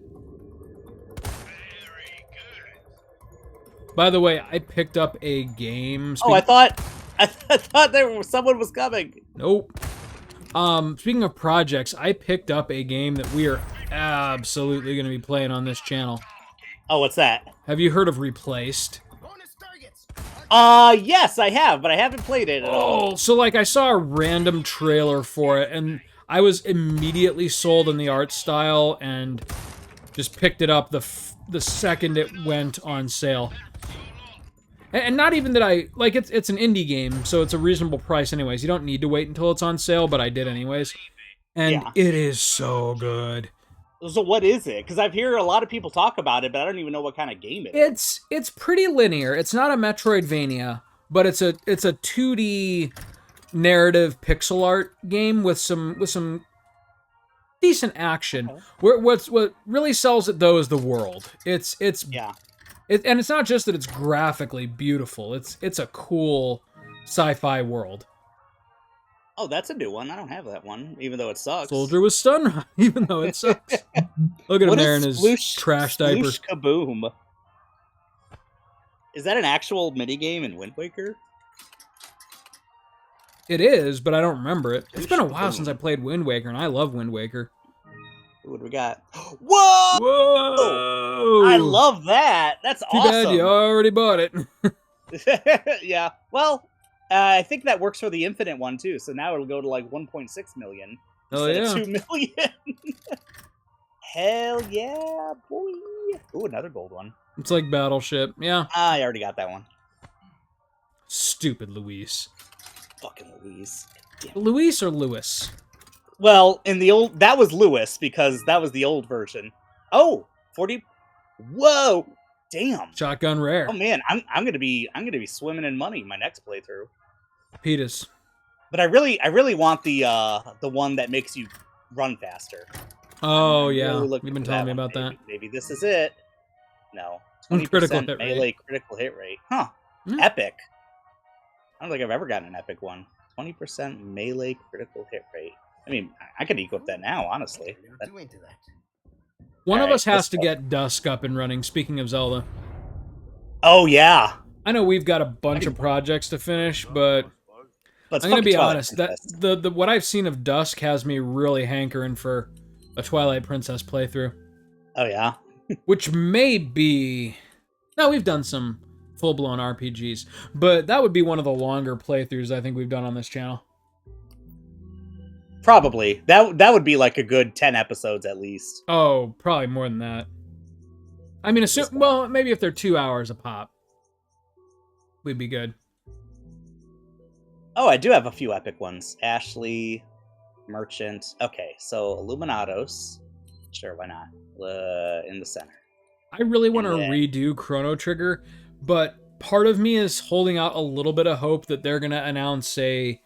By the way, I picked up a game. Oh, I thought someone was coming. Nope. Speaking of projects, I picked up a game that we are absolutely going to be playing on this channel. Oh, what's that? Have you heard of Replaced? Yes, I have, but I haven't played it at all. Oh, so like I saw a random trailer for it, and I was immediately sold in the art style, and just picked it up the second it went on sale. And not even that I like it's an indie game, so it's a reasonable price anyways. You don't need to wait until it's on sale, but I did anyways. And Yeah. it is so good. So what is it? Because I've heard a lot of people talk about it, but I don't even know what kind of game it is. It's pretty linear. It's not a Metroidvania, but it's a 2D narrative pixel art game with some decent action. Okay. What really sells it though is the world. It's Yeah. and it's not just that it's graphically beautiful. It's a cool sci-fi world. Oh, that's a new one. I don't have that one, even though it sucks. Soldier with stun, even though it sucks. Look at him What there is in his Sploosh- trash diaper. Sploosh Kaboom. Is that an actual minigame in Wind Waker? It is, but I don't remember it. It's been a while Sploosh since I played Wind Waker, and I love Wind Waker. What do we got? Whoa! Whoa! I love that. That's Too bad you awesome. already bought it. Yeah. Well, I think that works for the Infinite one too. So now it'll go to like 1.6 million Oh instead yeah. of 2 million. Hell yeah, boy! Ooh, another gold one. It's like Battleship. Yeah. I already got that one. Stupid Luis. Fucking Louise. Luis or Lewis? Well, in the old, that was Lewis because that was the old version. Oh, 40. Whoa, damn. Shotgun rare. Oh man, I'm gonna be swimming in money my next playthrough. Petus. But I really want the one that makes you run faster. Oh I'm yeah, really you've looking been for telling me one. about that. Maybe this is it. No, Critical 20% hit rate. melee critical hit rate. Huh? Hmm. Epic. I don't think I've ever gotten an epic one. 20% melee critical hit rate. I mean, I could equip that now, honestly. That- Too into that. One of Alright, us has let's to go. get Dusk up and running. Speaking of Zelda, Oh yeah, I know we've got a bunch of projects to finish, but but it's I'm gonna fucking be Twilight honest. That Princess. the what I've seen of Dusk has me really hankering for a Twilight Princess playthrough, Oh yeah. which may be. Now we've done some full-blown RPGs, but that would be one of the longer playthroughs I think we've done on this channel. Probably. That would be like a good 10 episodes at least. Oh, probably more than that. I mean, well, maybe if they're 2 hours a pop, we'd be good. Oh, I do have a few epic ones. Ashley, Merchant. Okay, so Illuminados. Sure, why not? In the center. I really want to And then- redo Chrono Trigger, but part of me is holding out a little bit of hope that they're gonna announce a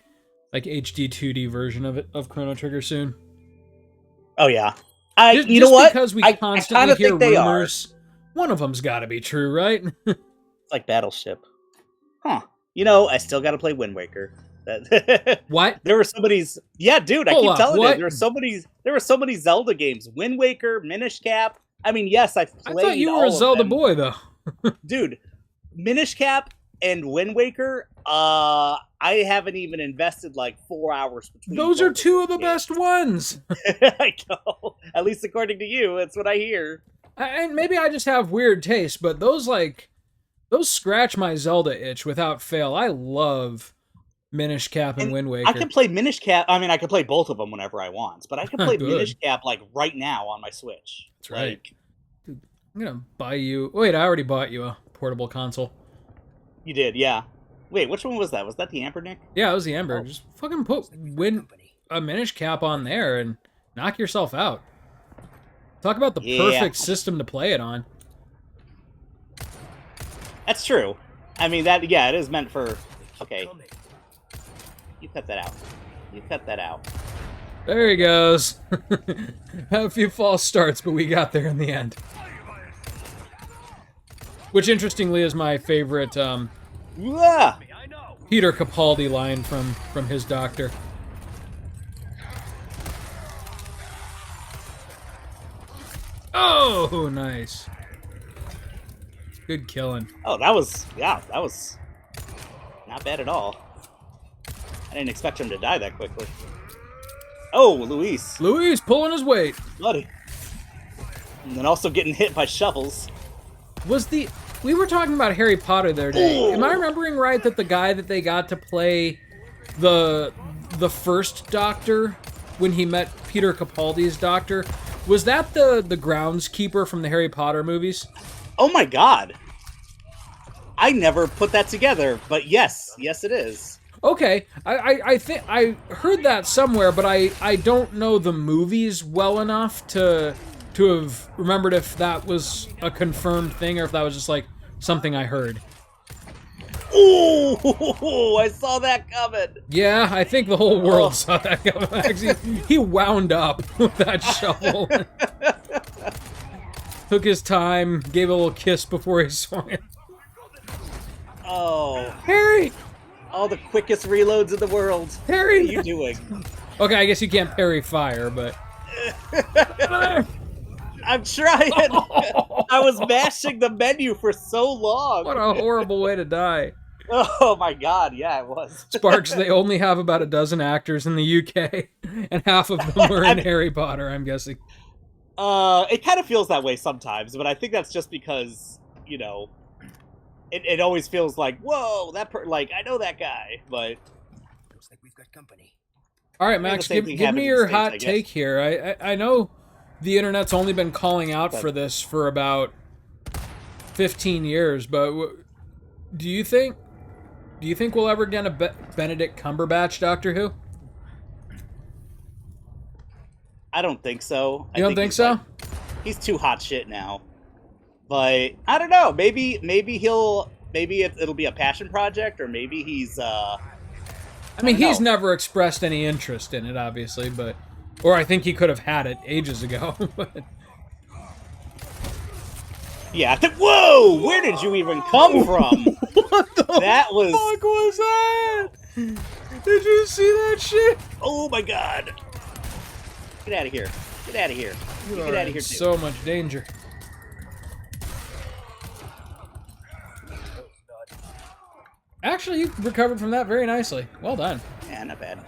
like HD 2D version of Chrono Trigger soon. Oh yeah. You know Just what? because we I constantly kinda hear think they rumors, one of them's got to be true, right? It's like Battleship. Huh. You know, I still got to play Wind Waker. What? There were somebody's. Yeah, dude, I Hold keep up, telling what? you, there were so many Zelda games. Wind Waker, Minish Cap. I mean, yes, I've I played. thought you were all a of Zelda them. boy, though. Dude. Minish Cap and Wind Waker. I haven't even invested like 4 hours between. Those are both two of the games. best ones. I know. At least according to you, that's what I hear. And maybe I just have weird taste, but those scratch my Zelda itch without fail. I love Minish Cap and And Wind Waker. I can play Minish Cap. I mean, I can play both of them whenever I want, but I can play Good. Minish Cap like right now on my Switch. That's right. Like, Dude, I'm gonna buy you. Wait, I already bought you a portable console. you did, yeah. Wait, which one was that? Was that the Ambernick? Yeah, it was the Ember. Oh. Just fucking put a Minish Cap on there and knock yourself out. Talk about the Yeah. perfect system to play it on. That's true. I mean, that it is meant for. Okay, you cut that out. You cut that out. There he goes. Had a few false starts, but we got there in the end. Which, interestingly, is my favorite Yeah. I know. Peter Capaldi line from his doctor. Oh, nice. Good killing. Oh, that was not bad at all. I didn't expect him to die that quickly. Oh, Luis, Luis pulling his weight. buddy. And then also getting hit by shovels. We were talking about Harry Potter the other day. Am I remembering right that the guy that they got to play the first Doctor when he met Peter Capaldi's Doctor, was that the groundskeeper from the Harry Potter movies? Oh my god. I never put that together, but yes, it is. Okay, I think I heard that somewhere, but I don't know the movies well enough to have remembered if that was a confirmed thing or if that was just like something I heard. Ooh, I saw that coming. Yeah, I think the whole world saw that coming. Actually, he wound up with that shovel. Took his time, gave a little kiss before he swung it. Oh, Harry! all the quickest reloads in the world. Harry! What are you doing? Okay, I guess you can't parry fire, but... I'm trying. I was mashing the menu for so long. What a horrible way to die. Oh my god, yeah, it was. Sparks, they only have about a dozen actors in the UK, and half of them are in Harry Potter, I'm guessing. It kind of feels that way sometimes, but I think that's just because, it always feels like, whoa, like, I know that guy, but... Looks like we've got company. All right, Max, give me your hot take here. I know the internet's only been calling out for this for about 15 years, but do you think we'll ever get a Benedict Cumberbatch Doctor Who? I don't think so. You don't think so? He's too hot shit now. But I don't know. Maybe it'll be a passion project, or maybe he's. I mean, he's never expressed any interest in it, obviously, or I think he could have had it ages ago. But yeah. Whoa! Where did you even come from? What the fuck was that? Did you see that shit? Oh my god! Get out of here! Get out of here! You get out of here too. So much danger. Actually, you recovered from that very nicely. Well done. Yeah, not bad.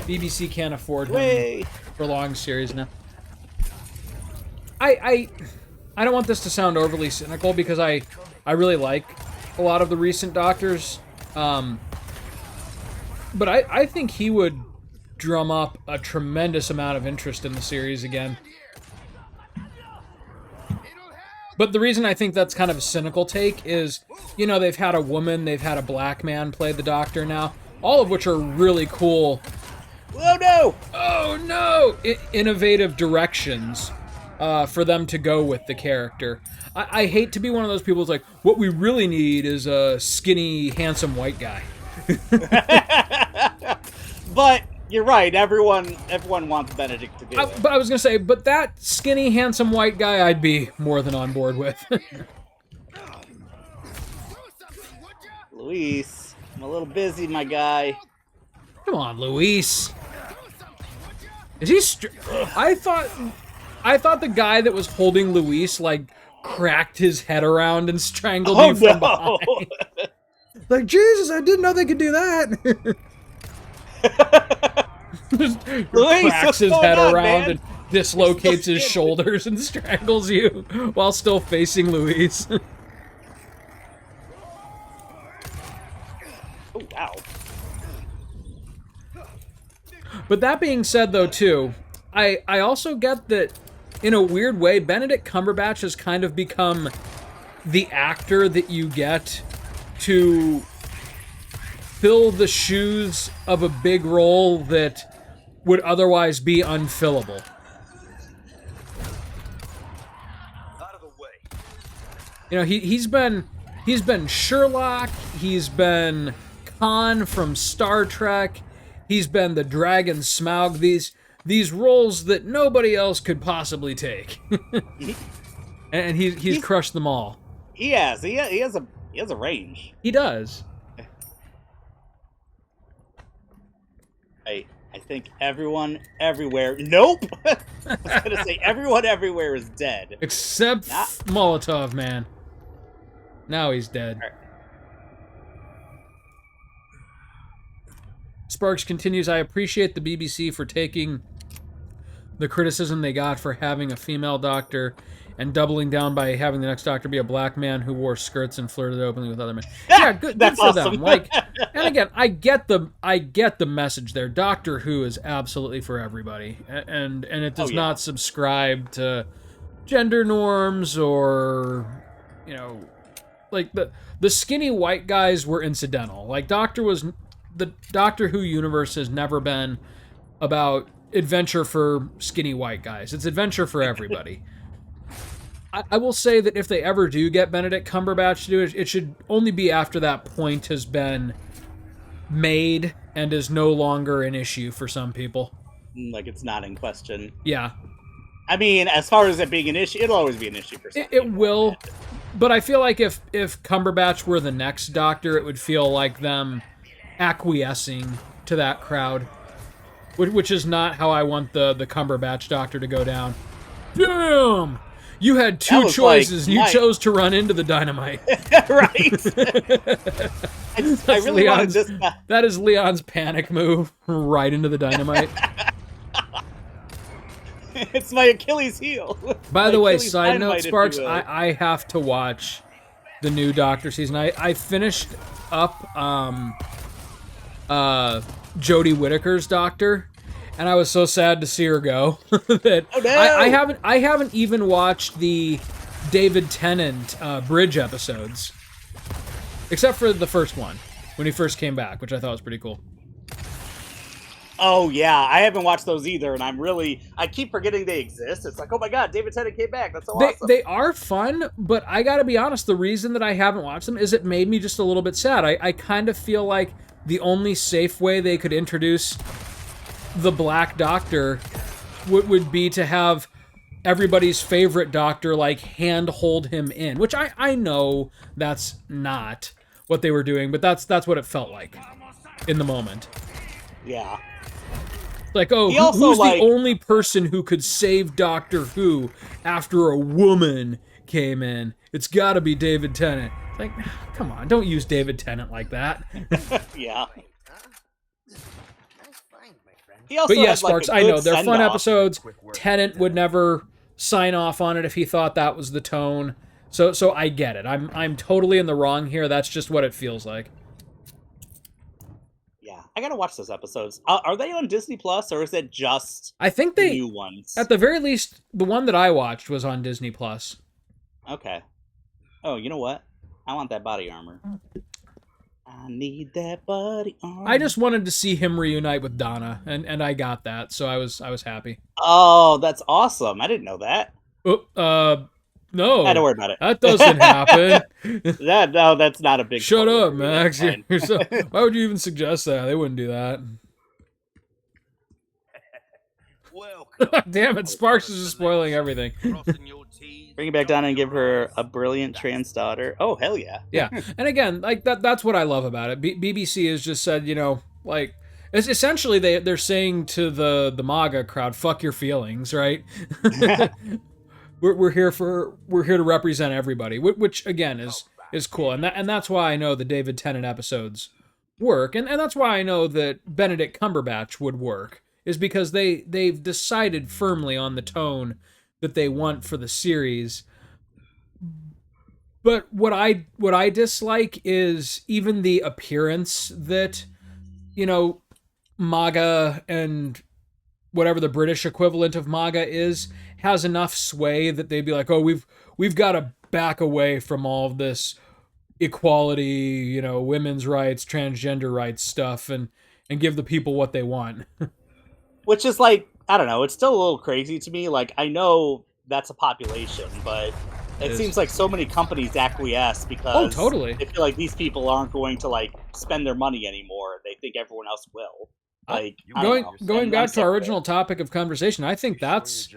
BBC can't afford him for long series now. I don't want this to sound overly cynical because I really like a lot of the recent Doctors, but I think he would drum up a tremendous amount of interest in the series again. But the reason I think that's kind of a cynical take is, they've had a woman, they've had a black man play the Doctor now, all of which are really cool. Oh no! Oh no! Innovative directions for them to go with the character. I hate to be one of those people who's like, what we really need is a skinny, handsome white guy. But you're right. Everyone wants Benedict to do it. But I was gonna say, but that skinny, handsome white guy, I'd be more than on board with. Luis, I'm a little busy, my guy. Come on, Luis. Is he? I thought the guy that was holding Luis cracked his head around and strangled you from behind. Like, Jesus, I didn't know they could do that. Just cracks his head around and dislocates his shoulders and strangles you while still facing Luis. Oh, wow. But that being said, though, too, I also get that, in a weird way, Benedict Cumberbatch has kind of become the actor that you get to fill the shoes of a big role that would otherwise be unfillable. Out of the way. He's been Sherlock, he's been Khan from Star Trek, he's been the Dragon Smaug, these roles that nobody else could possibly take. And he's crushed them all. He has a range. He does. I think everyone everywhere. Nope. I was gonna say everyone everywhere is dead, except Molotov Man. Now he's dead. Right. Sparks continues, I appreciate the BBC for taking the criticism they got for having a female doctor and doubling down by having the next doctor be a black man who wore skirts and flirted openly with other men. Yeah, good for awesome. them. And again, I get the message there. Doctor Who is absolutely for everybody, and it does not subscribe to gender norms or the skinny white guys were incidental. The Doctor Who universe has never been about adventure for skinny white guys. It's adventure for everybody. I will say that if they ever do get Benedict Cumberbatch to do it, it should only be after that point has been made and is no longer an issue for some people. Like, it's not in question. Yeah. I mean, as far as it being an issue, it'll always be an issue for some people. It will. But I feel like if Cumberbatch were the next Doctor, it would feel like them acquiescing to that crowd. Which is not how I want the Cumberbatch Doctor to go down. Damn! You had two choices, and you chose to run into the dynamite. Right. I really wanted this. That is Leon's panic move, right into the dynamite. It's my Achilles heel. By My the way, Achilles side note, dynamite, if you Sparks, will. I have to watch the new Doctor season. I finished up Jodie Whittaker's Doctor, and I was so sad to see her go that Oh, no! I haven't even watched the David Tennant Bridge episodes, except for the first one when he first came back, which I thought was pretty cool. Oh yeah, I haven't watched those either, and I keep forgetting they exist. It's like, oh my god, David Tennant came back. That's so awesome. They are fun, but I gotta be honest, the reason that I haven't watched them is it made me just a little bit sad. I kind of feel like the only safe way they could introduce the Black Doctor would be to have everybody's favorite Doctor, like, hand-hold him in, which I know that's not what they were doing, but that's what it felt like in the moment. Yeah. Like, oh, He also, who's like- the only person who could save Doctor Who after a woman came in? It's gotta be David Tennant. Like, come on, don't use David Tennant like that. Yeah. Nice find, my friend. He also But yeah, had, like, Sparks, a I know, good they're fun send-off. episodes. Quick work. Tennant would never sign off on it if he thought that was the tone. So I get it. I'm totally in the wrong here. That's just what it feels like. Yeah, I gotta watch those episodes. Are they on Disney Plus or is it just I think the they, new ones? at the very least, the one that I watched was on Disney Plus. Okay. Oh, you know what? I want that body armor. I need that body armor. I just wanted to see him reunite with Donna, and I got that, so I was happy. Oh, that's awesome! I didn't know that. No, Don't worry about it. that doesn't happen. No, that's not a big. Shut spoiler. up, Max. It's fine. You're so, why would you even suggest that? They wouldn't do that. Welcome. Damn it, Sparks is just spoiling everything. Crossing your T's, Bring it back down and dotting give your her I's. a brilliant trans daughter. Oh hell yeah! Yeah, and again, like that's what I love about it. BBC has just said, you know, like it's essentially they're saying to the MAGA crowd, "Fuck your feelings," right? we're here to represent everybody, which again is cool, and that's why I know the David Tennant episodes work, and that's why I know that Benedict Cumberbatch would work, is because they've decided firmly on the tone that they want for the series. But what I dislike is even the appearance that, you know, MAGA and whatever the British equivalent of MAGA is has enough sway that they'd be like, oh, we've got to back away from all of this equality, you know, women's rights, transgender rights stuff, and give the people what they want. Which is like, I don't know, it's still a little crazy to me. Like, I know that's a population, but it seems like so many companies acquiesce because Oh, totally. they feel like these people aren't going to like spend their money anymore. They think everyone else will. Like, I don't know. Going I'm back to sick our of it. original topic of conversation, I think that's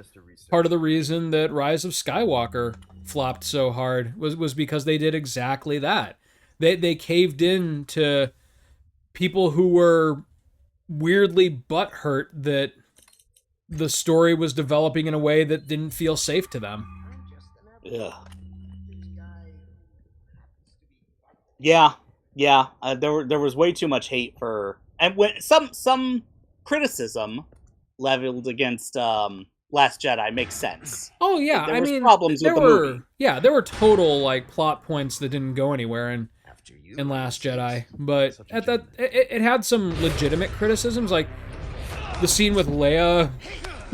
part of the reason that Rise of Skywalker flopped so hard was because they did exactly that. They caved in to people who were weirdly butthurt that the story was developing in a way that didn't feel safe to them. Ugh. Yeah. There was way too much hate for, and when some criticism leveled against Last Jedi makes sense. Oh yeah, There I was mean, problems with there the were movie. there were total like plot points that didn't go anywhere After you. in Last Jedi, but at that it had some legitimate criticisms, like the scene with Leia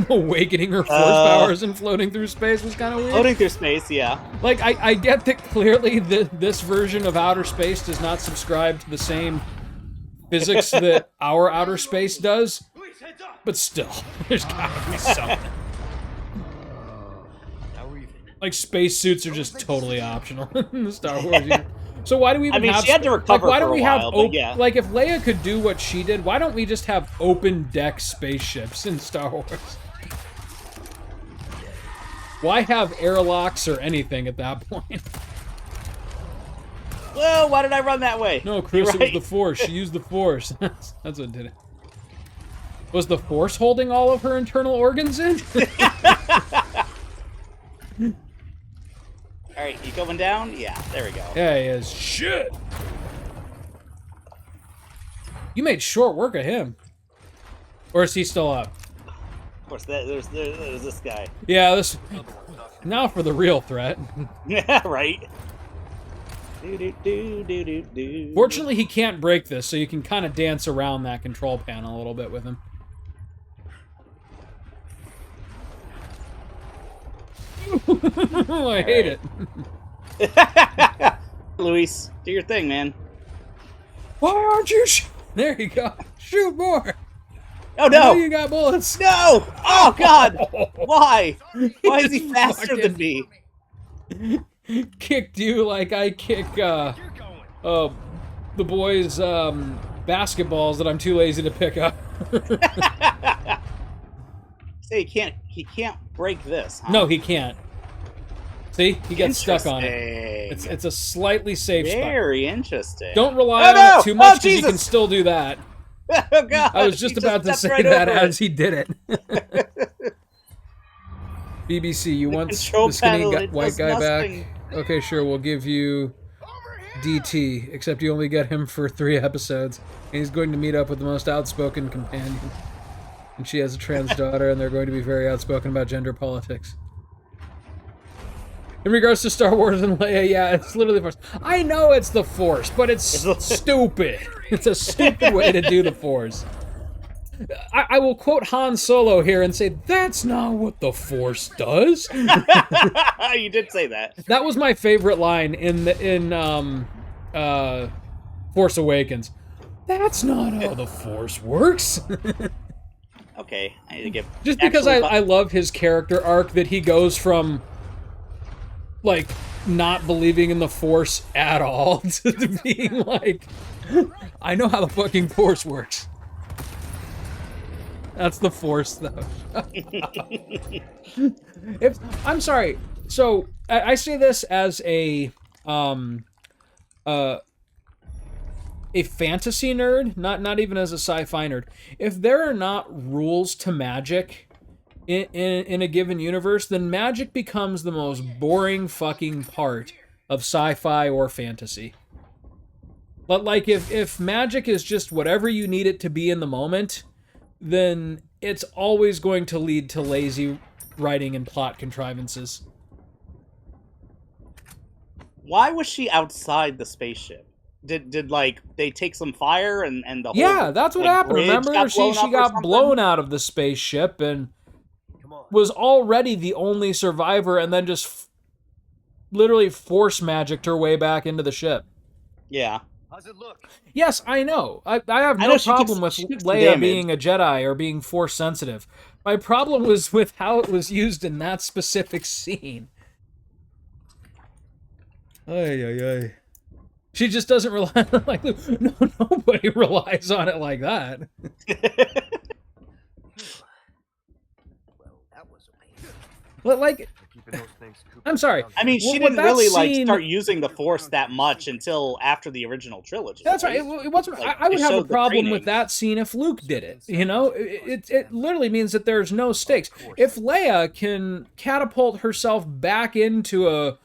awakening her force powers and floating through space was kind of weird. Floating through space, yeah. Like I get that clearly this version of outer space does not subscribe to the same physics that our outer space does, but still, there's gotta be something. Like spacesuits are just totally optional in the Star Wars universe. So why do we even I mean, have? she had to recover why for don't a we have while, but yeah. like if Leia could do what she did? Why don't we just have open deck spaceships in Star Wars? Why have airlocks or anything at that point? Whoa, why did I run that way? No, Chris, You're it was right. the Force. She used the Force. That's what did it. Was the Force holding all of her internal organs in? Alright, you going down? Yeah, there we go. Yeah, he is. Shit! You made short work of him. Or is he still up? course, there's this guy. Yeah, this... Now for the real threat. Yeah, right. Do. Fortunately, he can't break this, so you can kind of dance around that control panel a little bit with him. I hate it. Luis, do your thing, man. Why aren't you There you go. Shoot more. Oh no! You got bullets. No! Oh god! Why? Why is he just faster than me? Kicked you like I kick the boys' basketballs that I'm too lazy to pick up. Say he can't break this, huh? No, he can't. See, he gets stuck on it. Interesting. It's a slightly safe spot. Very interesting. Don't rely on it too much because you can still do that. Oh god! I was just about to say right that over as he did it. BBC, you want the skinny white guy back? Okay, sure, we'll give you DT, except you only get him for 3 episodes. And he's going to meet up with the most outspoken companion. And she has a trans daughter, and they're going to be very outspoken about gender politics. In regards to Star Wars and Leia, yeah, it's literally the Force. I know it's the Force, but it's stupid. It's a stupid way to do the Force. I will quote Han Solo here and say, that's not what the Force does. You did say that. That was my favorite line in Force Awakens. That's not how the Force works. Okay, I need to get... Just because I love his character arc that he goes from, like, not believing in the Force at all to being like, I know how the fucking Force works. That's the Force, though. I'm sorry. So, I say this as a fantasy nerd, not even as a sci-fi nerd. If there are not rules to magic in a given universe, then magic becomes the most boring fucking part of sci-fi or fantasy. But like if magic is just whatever you need it to be in the moment, then it's always going to lead to lazy writing and plot contrivances. Why was she outside the spaceship? Did like they take some fire and the whole Yeah, that's what happened. Remember, she got blown out of the spaceship and was already the only survivor, and then just literally force magicked her way back into the ship. Yeah. How's it look? Yes, I know. I have no problem with Leia being a Jedi or being force sensitive. My problem was with how it was used in that specific scene. Ay, ay, ay. She just doesn't rely on it like Luke. No, nobody relies on it like that. Well, that was a pain. But like, I'm sorry. I mean, she didn't really like start using the Force that much until after the original trilogy. That's right. It wasn't. Like, I would have a problem training. with that scene if Luke did it. You know, it literally means that there's no stakes. If Leia can catapult herself back into a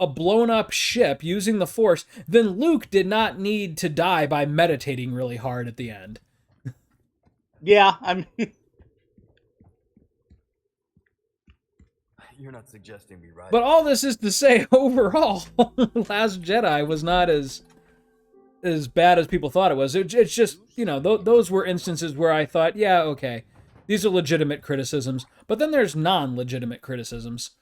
blown up ship using the Force, then Luke did not need to die by meditating really hard at the end. Yeah, I'm. You're not suggesting me right. But all this is to say, overall, Last Jedi was not as bad as people thought it was. It's just, you know, those were instances where I thought, yeah, okay, these are legitimate criticisms. But then there's non-legitimate criticisms.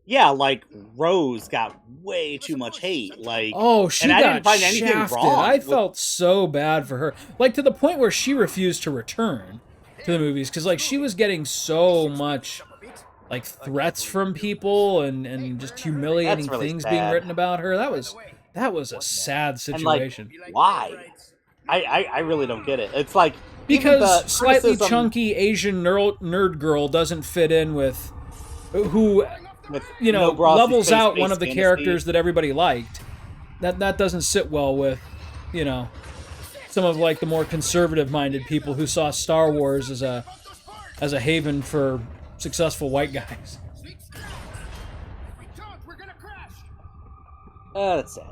Yeah, like Rose got way too much hate. Like, oh, she I got didn't find anything shafted. wrong. I felt so bad for her, like to the point where she refused to return to the movies because like she was getting so much like threats from people and just humiliating really things sad. being written about her. That was a sad situation. And like, why? I really don't get it. It's like because slightly chunky Asian nerd girl doesn't fit in with who. You know, levels out one of the characters that everybody liked. That doesn't sit well with, you know, some of like the more conservative-minded people who saw Star Wars as a haven for successful white guys. That's sad.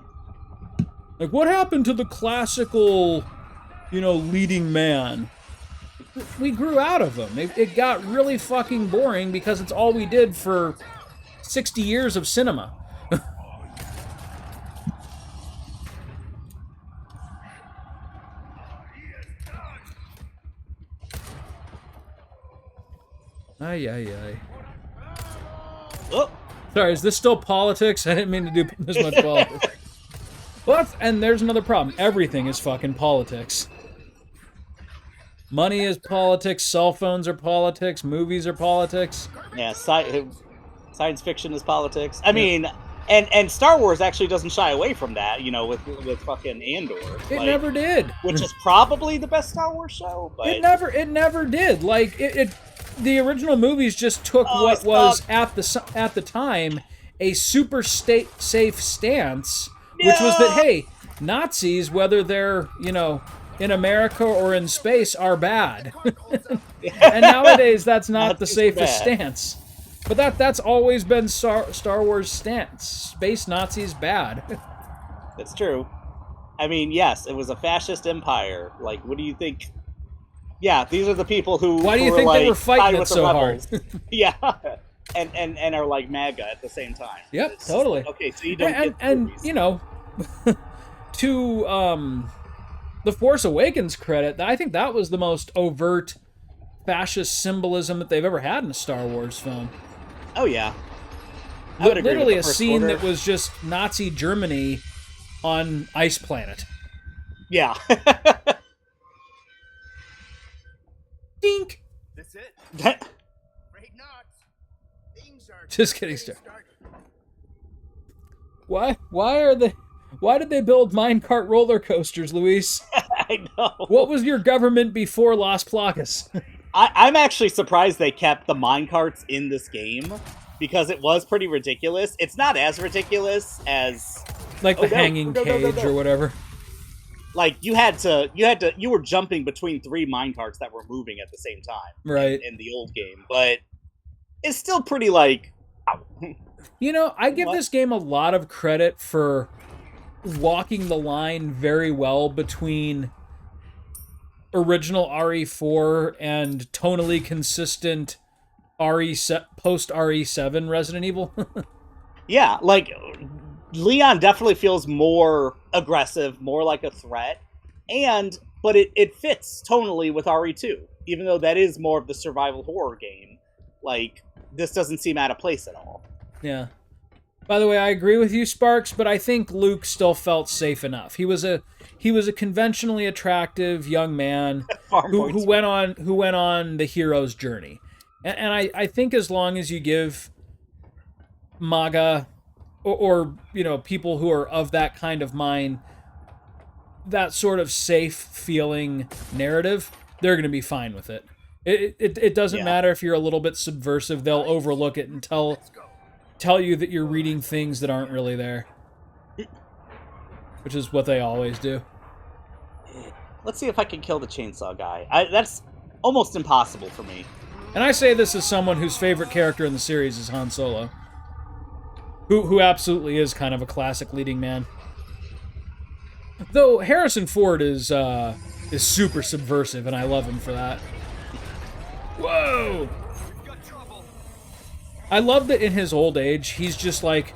Like, what happened to the classical, you know, leading man? we grew out of them. It got really fucking boring because it's all we did for 60 years of cinema. Ay, ay, ay. Oh, Sorry, is this still politics? I didn't mean to do this much politics. Well, and there's another problem. Everything is fucking politics. Money is politics, cell phones are politics, movies are politics. yeah, science fiction is politics. I mean, and Star Wars actually doesn't shy away from that, you know, with fucking Andor. It never did. Which is probably the best Star Wars show, but It never did. Like the original movies just took what was at the time a super safe stance, which was that hey, Nazis, whether they're, you know, in America or in space, are bad. And nowadays that's not the safest stance. But that's always been Star Wars stance. Space Nazis bad. That's true. I mean, yes, it was a fascist empire. Like, what do you think? Yeah, these are the people who. Why do you who think were, they like, were fighting siding it with the so rebels. hard? Yeah, and are like MAGA at the same time. Yep, It's totally. Like, okay, so you don't get and movies. you know, to the Force Awakens credit, I think that was the most overt fascist symbolism that they've ever had in a Star Wars film. Oh yeah, I would agree Literally with a the First scene Order. that was just Nazi Germany on Ice Planet. Yeah. Dink. That's it. That- Afraid not. Things are Just kidding, Star. Why did they build minecart roller coasters, Luis? I know. What was your government before Las Plagas? I'm actually surprised they kept the minecarts in this game because it was pretty ridiculous. It's not as ridiculous as Like the no, hanging no, no, no, cage no. or whatever. like you were jumping between 3 minecarts that were moving at the same time. Right. In the old game, but it's still pretty like. Ow. You know, I give What? this game a lot of credit for walking the line very well between original RE4 and tonally consistent post RE7 Resident Evil. Yeah, like Leon definitely feels more aggressive, more like a threat, but it fits tonally with RE2, even though that is more of the survival horror game. Like, this doesn't seem out of place at all. Yeah. By the way, I agree with you, Sparks, but I think Luke still felt safe enough. He was a conventionally attractive young man who went on the hero's journey. And I think as long as you give MAGA or you know, people who are of that kind of mind that sort of safe feeling narrative, they're going to be fine with it. It doesn't matter if you're a little bit subversive, they'll overlook it and tell you that you're reading things that aren't really there. Which is what they always do. Let's see if I can kill the chainsaw guy. That's almost impossible for me. And I say this as someone whose favorite character in the series is Han Solo. Who absolutely is kind of a classic leading man. Though Harrison Ford is super subversive, and I love him for that. Whoa! I love that in his old age, he's just like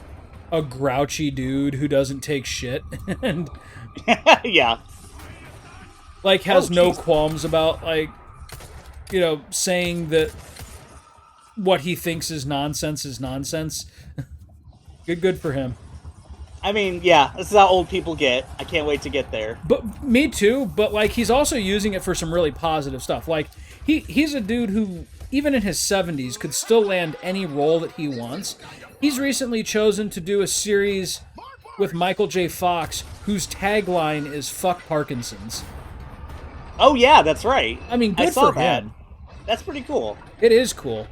a grouchy dude who doesn't take shit and Yeah. like has no jeez. qualms about like, you know, saying that what he thinks is nonsense is nonsense. Good for him. I mean, yeah, this is how old people get. I can't wait to get there. But me too, but like he's also using it for some really positive stuff. Like he's a dude who even in his 70s could still land any role that he wants. He's recently chosen to do a series with Michael J. Fox whose tagline is "Fuck Parkinson's." Oh yeah, that's right. I mean, I good saw for that. him. That's pretty cool. It is cool.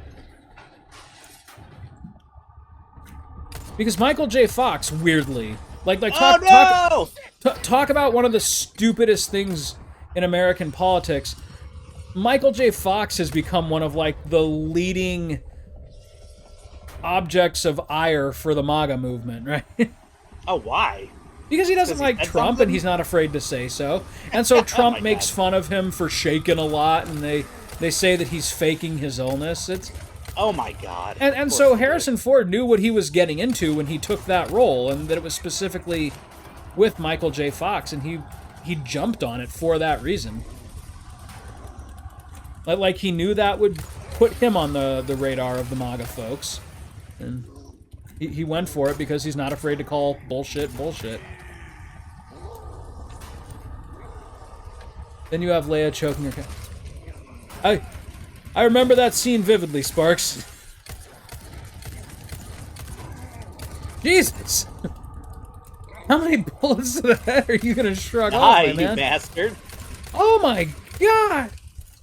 Because Michael J. Fox, weirdly, like talk about one of the stupidest things in American politics. Michael J. Fox has become one of like the leading objects of ire for the MAGA movement, right? Oh, why? Because he doesn't Does he like said Trump something? and he's not afraid to say so. And so Trump my makes God. fun of him for shaking a lot, and they they say that he's faking his illness. It's Oh my god. and Poor so kid. Harrison Ford knew what he was getting into when he took that role, and that it was specifically with Michael J. Fox, and he jumped on it for that reason. Like he knew that would put him on the radar of the MAGA folks, and he went for it because he's not afraid to call bullshit bullshit. Then you have Leia choking her cat. I remember that scene vividly, Sparks. Jesus! How many bullets to the head are you gonna shrug off, Die, my you man? bastard. Oh my god!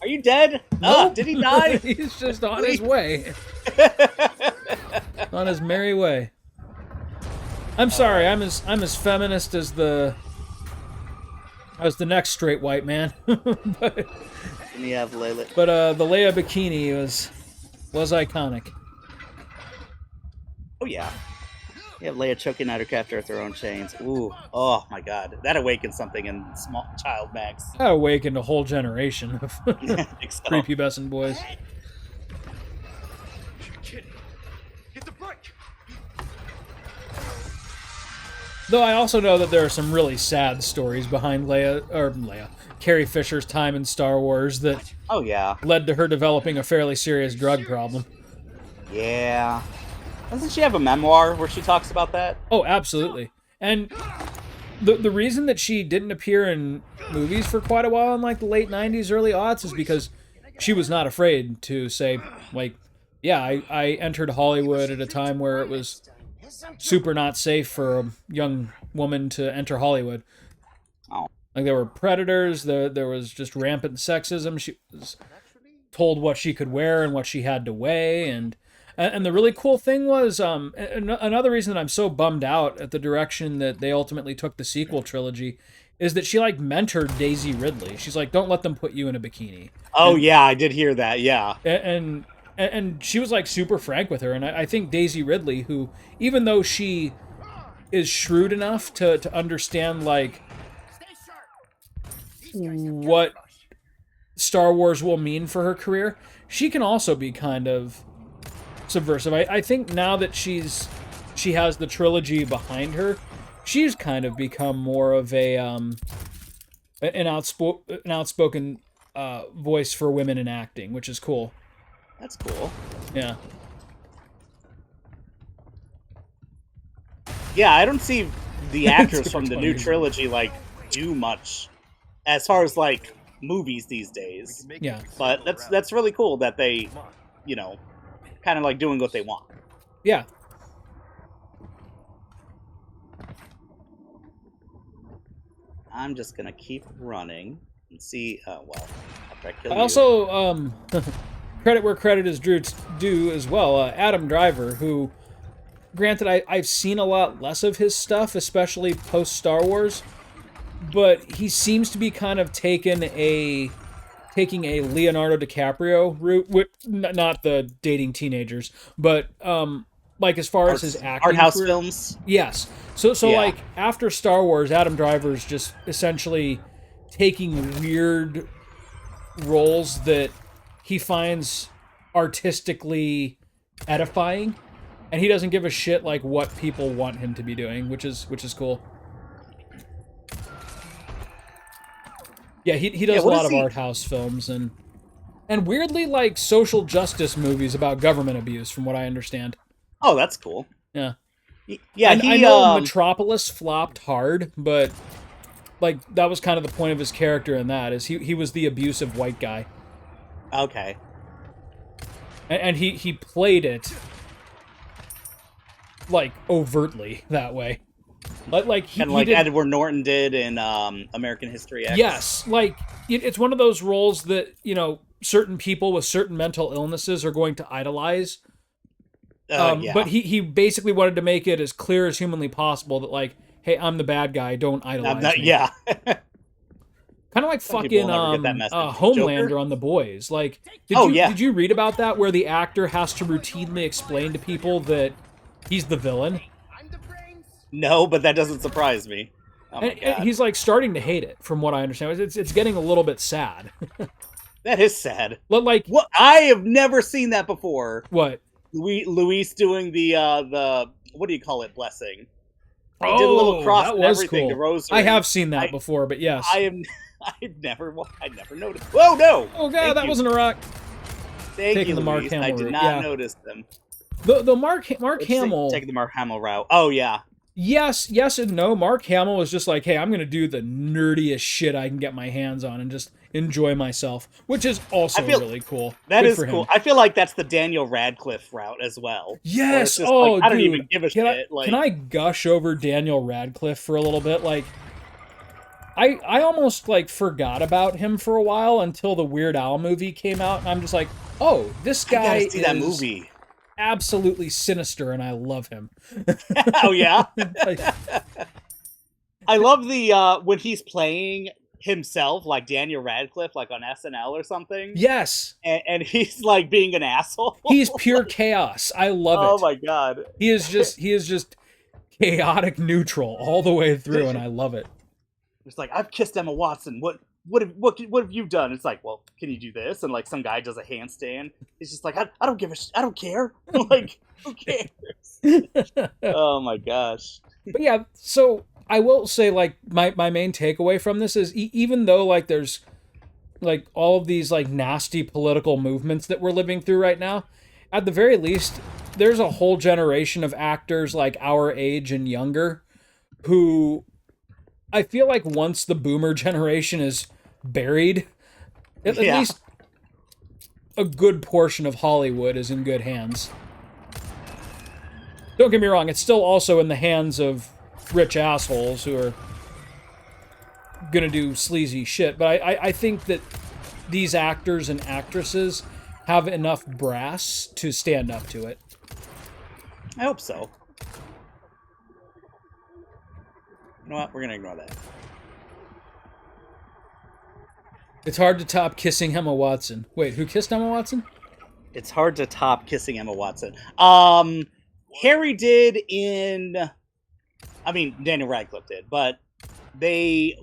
Are you dead? Nope. Did he die? He's just on his way. On his merry way. I'm sorry, I'm as feminist as the next straight white man. but And you have Layla. the Leia bikini was iconic. Oh yeah. You have Leia choking at her captor with her own chains. Ooh. Oh my god. That awakens something in small child Max. That awakened a whole generation of I think so. prepubescent boys. You're kidding. Hit the brake. Though I also know that there are some really sad stories behind Carrie Fisher's time in Star Wars that Oh yeah. led to her developing a fairly serious drug problem. Yeah. Doesn't she have a memoir where she talks about that? Oh, absolutely. And the reason that she didn't appear in movies for quite a while in like the late 90s, early aughts is because she was not afraid to say, like, yeah, I entered Hollywood at a time where it was super not safe for a young woman to enter Hollywood. Oh. Like, there were predators, there was just rampant sexism. She was told what she could wear and what she had to weigh, and the really cool thing was, another reason that I'm so bummed out at the direction that they ultimately took the sequel trilogy is that she, like, mentored Daisy Ridley. She's like, don't let them put you in a bikini. Oh yeah, I did hear that, yeah. And she was, like, super frank with her, and I think Daisy Ridley, who, even though she is shrewd enough to understand, like, what Star Wars will mean for her career, she can also be kind of subversive. I think now that she has the trilogy behind her, she's kind of become more of an outspoken voice for women in acting, which is cool. That's cool. Yeah. Yeah, I don't see the actors Super from the 20 new years trilogy like do much as far as like movies these days. Yeah. But that's really cool that they, you know, kind of like doing what they want. Yeah. I'm just gonna keep running and see. Well, after I kill I you. also, credit where credit is due as well. Adam Driver, who, granted, I've seen a lot less of his stuff, especially post Star Wars, but he seems to be kind of taking a Leonardo DiCaprio route, not the dating teenagers, but like as far as his acting art house career. films. Yes. So Yeah. like after Star Wars, Adam Driver's just essentially taking weird roles that he finds artistically edifying, and he doesn't give a shit like what people want him to be doing, which is cool. Yeah, he does a lot of art house films and weirdly like social justice movies about government abuse, from what I understand. Oh, that's cool. Yeah. Yeah, I know Metropolis flopped hard, but like that was kind of the point of his character in that, is he was the abusive white guy. Okay. And he played it like overtly that way. Like he did, Edward Norton did in American History X. yes, like it's one of those roles that, you know, certain people with certain mental illnesses are going to idolize. Yeah. But he basically wanted to make it as clear as humanly possible that, like, hey, I'm the bad guy, don't idolize me. Yeah. Kind of like Some people fucking will never get that message. Homelander Joker? on The Boys. Like, Oh, yeah. did you read about that, where the actor has to routinely explain to people that he's the villain? No, but that doesn't surprise me. Oh my And god. he's like starting to hate it, from what I understand. It's getting a little bit sad. That is sad. But like, What? I have never seen that before. what? Luis doing the what do you call it? Blessing. He did a little cross that and was everything. cool. The rosary. I have seen that before, but yes. I never noticed. Whoa, no! Oh god, that wasn't a rock. Thank Taking you, the Mark Luis. Hamill I did route, not yeah. notice them. The Mark Hamill. Taking the Mark Hamill route. Oh yeah. Yes and no. Mark Hamill was just like, hey, I'm gonna do the nerdiest shit I can get my hands on and just enjoy myself, which is also really cool. That Good is for cool. him. I feel like that's the Daniel Radcliffe route as well. Yes. Like, I don't dude. even give a shit. Like, can I gush over Daniel Radcliffe for a little bit? Like, I almost like forgot about him for a while until the Weird Al movie came out, and I'm just like, oh, this guy I gotta see is that movie. Absolutely sinister, and I love him. Oh yeah. Like, I love the when he's playing himself, like Daniel Radcliffe, like on SNL or something. yes. And he's like being an asshole. He's pure chaos. I love it. Oh my god. He is just chaotic neutral all the way through, and I love it. It's like, I've kissed Emma Watson. What have you done? It's like, well, can you do this? And like some guy does a handstand. He's just like, I don't give a I don't care. Like, who cares? Oh my gosh. But yeah, so I will say, like, my main takeaway from this is even though like there's like all of these like nasty political movements that we're living through right now, at the very least, there's a whole generation of actors like our age and younger who I feel like once the boomer generation is buried, at least a good portion of Hollywood is in good hands. Don't get me wrong, it's still also in the hands of rich assholes who are gonna do sleazy shit, but I think that these actors and actresses have enough brass to stand up to it. I hope so. You know what? We're gonna ignore that. It's hard to top kissing Emma Watson. Wait, who kissed Emma Watson? It's hard to top kissing Emma Watson. Harry did in... I mean, Daniel Radcliffe did, but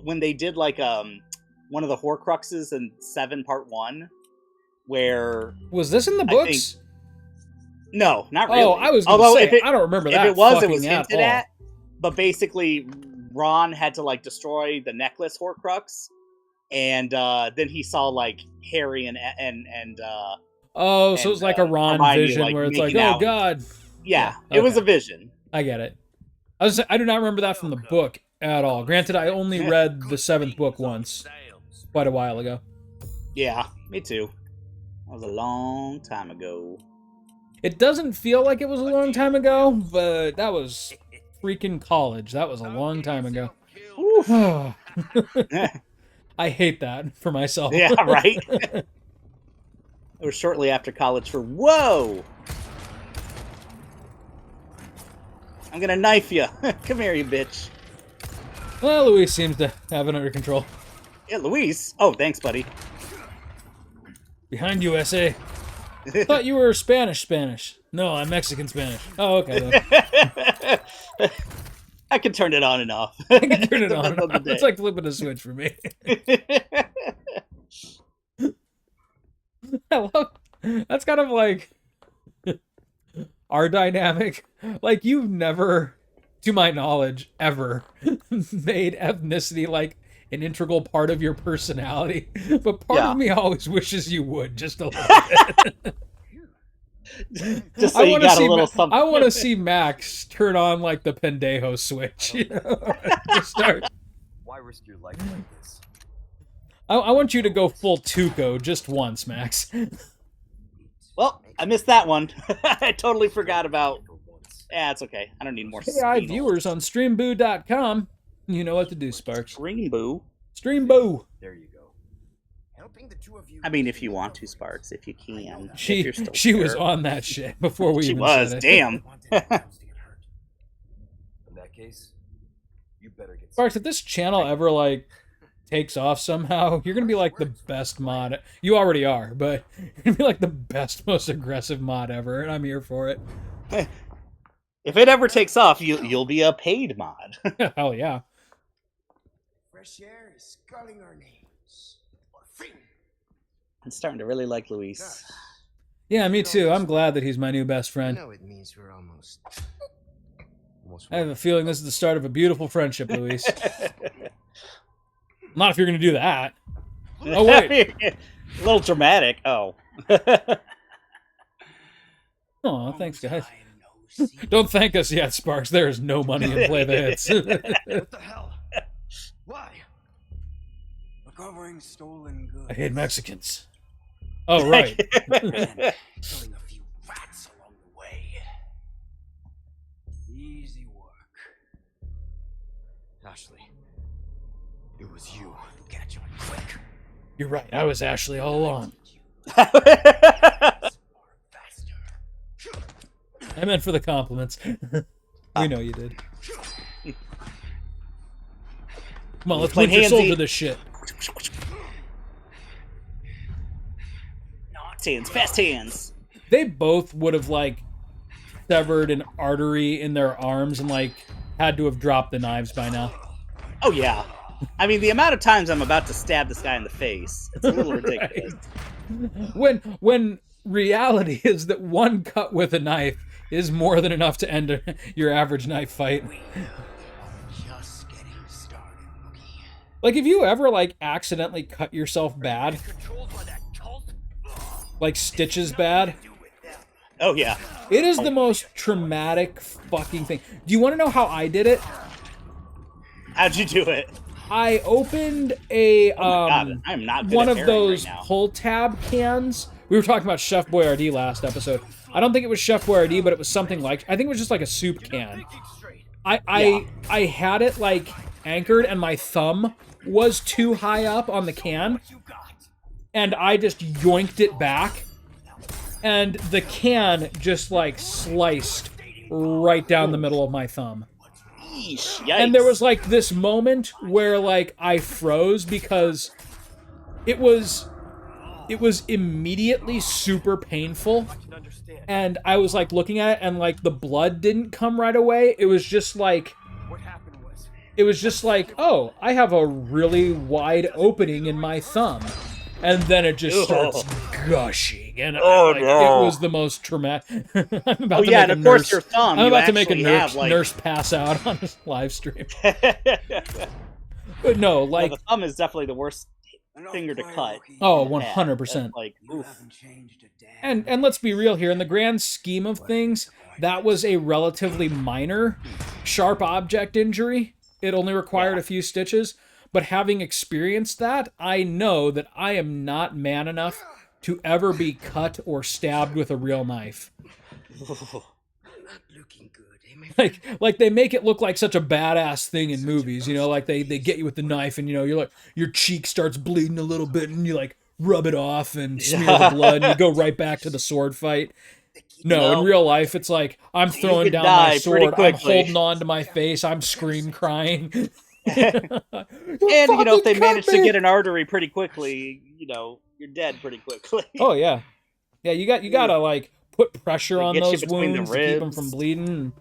when they did like one of the Horcruxes in 7 Part 1, where... Was this in the books? No, not really. Oh, I was going to say, I don't remember that. If it was hinted at. But basically, Ron had to like destroy the necklace Horcrux, and then he saw like Harry and oh, so it was like a Ron Hermione, vision like, where it's like, making oh out. god. Yeah, okay. It was a vision. I get it. I do not remember that from the book at all. Granted, I only read the 7th book once, quite a while ago. Yeah, me too. That was a long time ago. It doesn't feel like it was a long time ago, but that was freaking college. That was a long time ago. I hate that for myself. Yeah, right? It was shortly after college for... Whoa! I'm gonna knife you. Come here, you bitch. Well, Luis seems to have it under control. Yeah, Luis? Oh, thanks, buddy. Behind USA. Thought you were Spanish. No, I'm Mexican Spanish. Oh, okay. I can turn it on and off. I can turn it on and off. It's like flipping a switch for me. I love... That's kind of like our dynamic. Like, you've never, to my knowledge, ever made ethnicity like an integral part of your personality. But part of me always wishes you would, just a little bit. Just so you got a little something. I want to see Max turn on like the Pendejo switch. You know? Just start. Why risk your life like this? I want you to go full Tuco just once, Max. Well, I missed that one. I totally forgot about... Yeah, it's okay. I don't need more AI viewers on streamboo.com. You know what to do, Sparks. Streamboo? Streamboo. There you go. Helping the two of you. I mean, if you want to, Sparks, if you can. She was on that shit before we even was, said it. damn. In that case, you better get Sparks, if this channel ever, like, takes off somehow, you're gonna be, like, the best mod. You already are, but you're gonna be, like, the best, most aggressive mod ever, and I'm here for it. If it ever takes off, you'll be a paid mod. Hell yeah. fresh air is sculling our names. Or free. I'm starting to really like Luis. Gus, Yeah, me too. I'm glad that he's my new best I friend. know it means we're almost I have a feeling this is the start of a beautiful friendship, Luis. Not if you're going to do that. Oh, wait. A little dramatic. Oh. Oh, thanks, guys. Don't thank us yet, Sparks. There is no money in Play the Hits. What the hell? Why? Recovering stolen goods. I hate Mexicans. Oh, right. Killing a few rats along the way. Easy work. Ashley, it was you who catch on quick. You're right. I was Ashley all along. Faster. I meant for the compliments. We know you did. Come on, let's put your soul to this shit. Fast hands. They both would have, like, severed an artery in their arms and, like, had to have dropped the knives by now. Oh, yeah. I mean, the amount of times I'm about to stab this guy in the face, it's a little ridiculous. When reality is that one cut with a knife is more than enough to end your average knife fight. Just getting started, rookie. Like, if you ever, like, accidentally cut yourself bad, Controlled by that cult? like stitches bad, Oh, yeah. it is the most traumatic fucking thing. Do you want to know how I did it? How'd you do it? I opened a God, I'm not good one at of pairing those right now. pull tab cans. We were talking about Chef Boyardee last episode. I don't think it was Chef Boyardee, but it was something like, I think it was just like a soup can. I had it like anchored, and my thumb was too high up on the can, and I just yoinked it back, and the can just like sliced right down the middle of my thumb. Yeesh, yikes. And there was like this moment where like I froze because it was immediately super painful, and I was like looking at it, and like the blood didn't come right away. It was just like, oh, I have a really wide opening in my thumb, and then it just starts gushing, and Oh, like, no. it was the most traumatic. I'm about Oh, to yeah, make and a of course nurse- your thumb. I'm you about to make a actually nurse, have, like... nurse pass out on this live stream. But no, like, the thumb is definitely the worst finger to cut. oh, Yeah, 100%. that's like, oof. And let's be real here, in the grand scheme of things, that was a relatively minor sharp object injury. It only required a few stitches, but having experienced that, I know that I am not man enough to ever be cut or stabbed with a real knife. Like they make it look like such a badass thing in movies, you know, like they get you with the knife, and you know, you're like, your cheek starts bleeding a little bit, and you like rub it off and smear the blood, and you go right back to the sword fight. No, in real life, it's like, I'm throwing could down die my sword, pretty I'm quickly. holding on to my face, I'm scream crying. And, you know, if they manage to get an artery pretty quickly, you know, you're dead pretty quickly. Oh yeah, yeah, you gotta like put pressure on Get you those between the wounds to keep them ribs. from bleeding.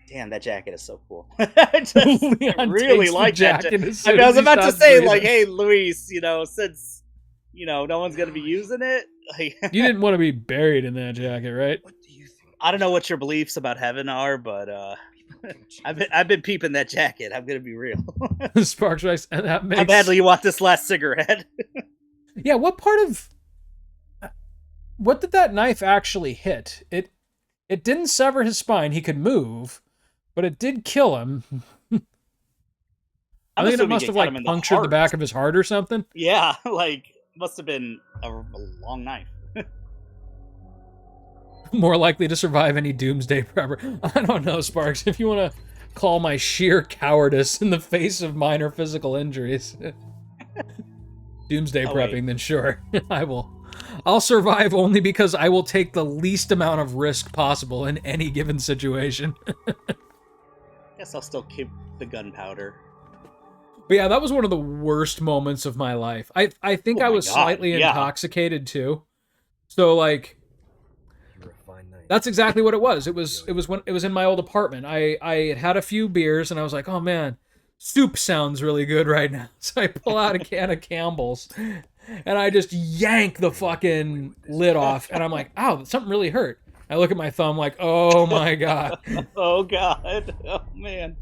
Damn, that jacket is so cool. I just Leon really takes the like that jacket jacket. as I soon mean, I was as he about to stops say, breathing. like, hey, Luis, you know, since, you know, no one's going to be using it, like, You didn't want to be buried in that jacket, right? I don't know what your beliefs about heaven are, but I've been peeping that jacket. I'm going to be real. Sparks Rice, and that makes... How badly you want this last cigarette? Yeah, what part of... What did that knife actually hit? It didn't sever his spine. He could move, but it did kill him. I think it assuming must have, cut like, him in punctured the heart. back of his heart or something. Yeah, like, must have been a long knife. More likely to survive any doomsday prepper. I don't know, Sparks. If you want to call my sheer cowardice in the face of minor physical injuries, doomsday prepping, then sure, I will. I'll survive only because I will take the least amount of risk possible in any given situation. Guess I'll still keep the gunpowder. But yeah, that was one of the worst moments of my life. I think Oh I my was God, slightly yeah. intoxicated too. So like, that's exactly what it was. It was when it was in my old apartment. I had had a few beers, and I was like, oh man, soup sounds really good right now. So I pull out a can of Campbell's and I just yank the fucking lid off. And I'm like, ow, something really hurt. I look at my thumb like, oh my God. Oh god. Oh man.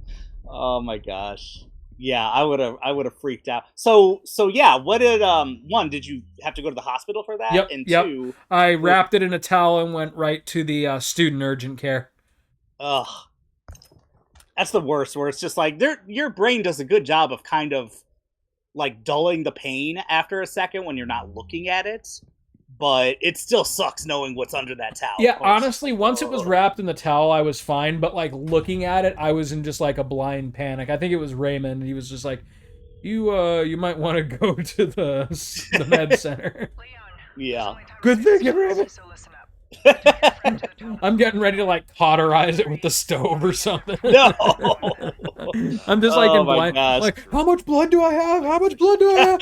Oh my gosh. Yeah, I would have freaked out. So yeah, what did one, did you have to go to the hospital for that? Yep, And yep. two, I wrapped it in a towel and went right to the student urgent care. ugh. That's the worst, where it's just like your brain does a good job of kind of like dulling the pain after a second when you're not looking at it, but it still sucks knowing what's under that towel. Yeah, honestly, once it was wrapped in the towel, I was fine. But like looking at it, I was in just like a blind panic. I think it was Raymond. He was just like, "You might want to go to the med center." Leon. Yeah. Good thinking, Raymond. So listen up. I'm getting ready to like cauterize it with the stove or something. No. I'm just like Oh in my blind. gosh. Like, how much blood do I have? How much blood do I have?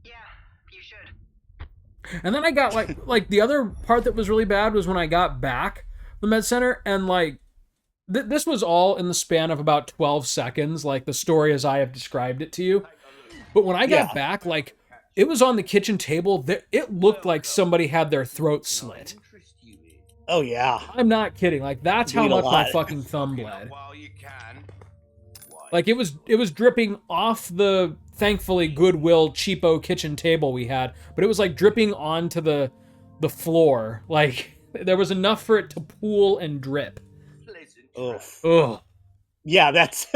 Yeah, you should. And then I got like the other part that was really bad was when I got back from the med center and like this was all in the span of about 12 seconds, like the story as I have described it to you. But when I got back, like it was on the kitchen table. It looked like somebody had their throat slit. Oh yeah. I'm not kidding. Like that's how Bleed a much my lot. fucking thumb bled. Like it was dripping off the thankfully Goodwill cheapo kitchen table we had, but it was like dripping onto the floor. Like there was enough for it to pool and drip. Oof. Ugh. Yeah, that's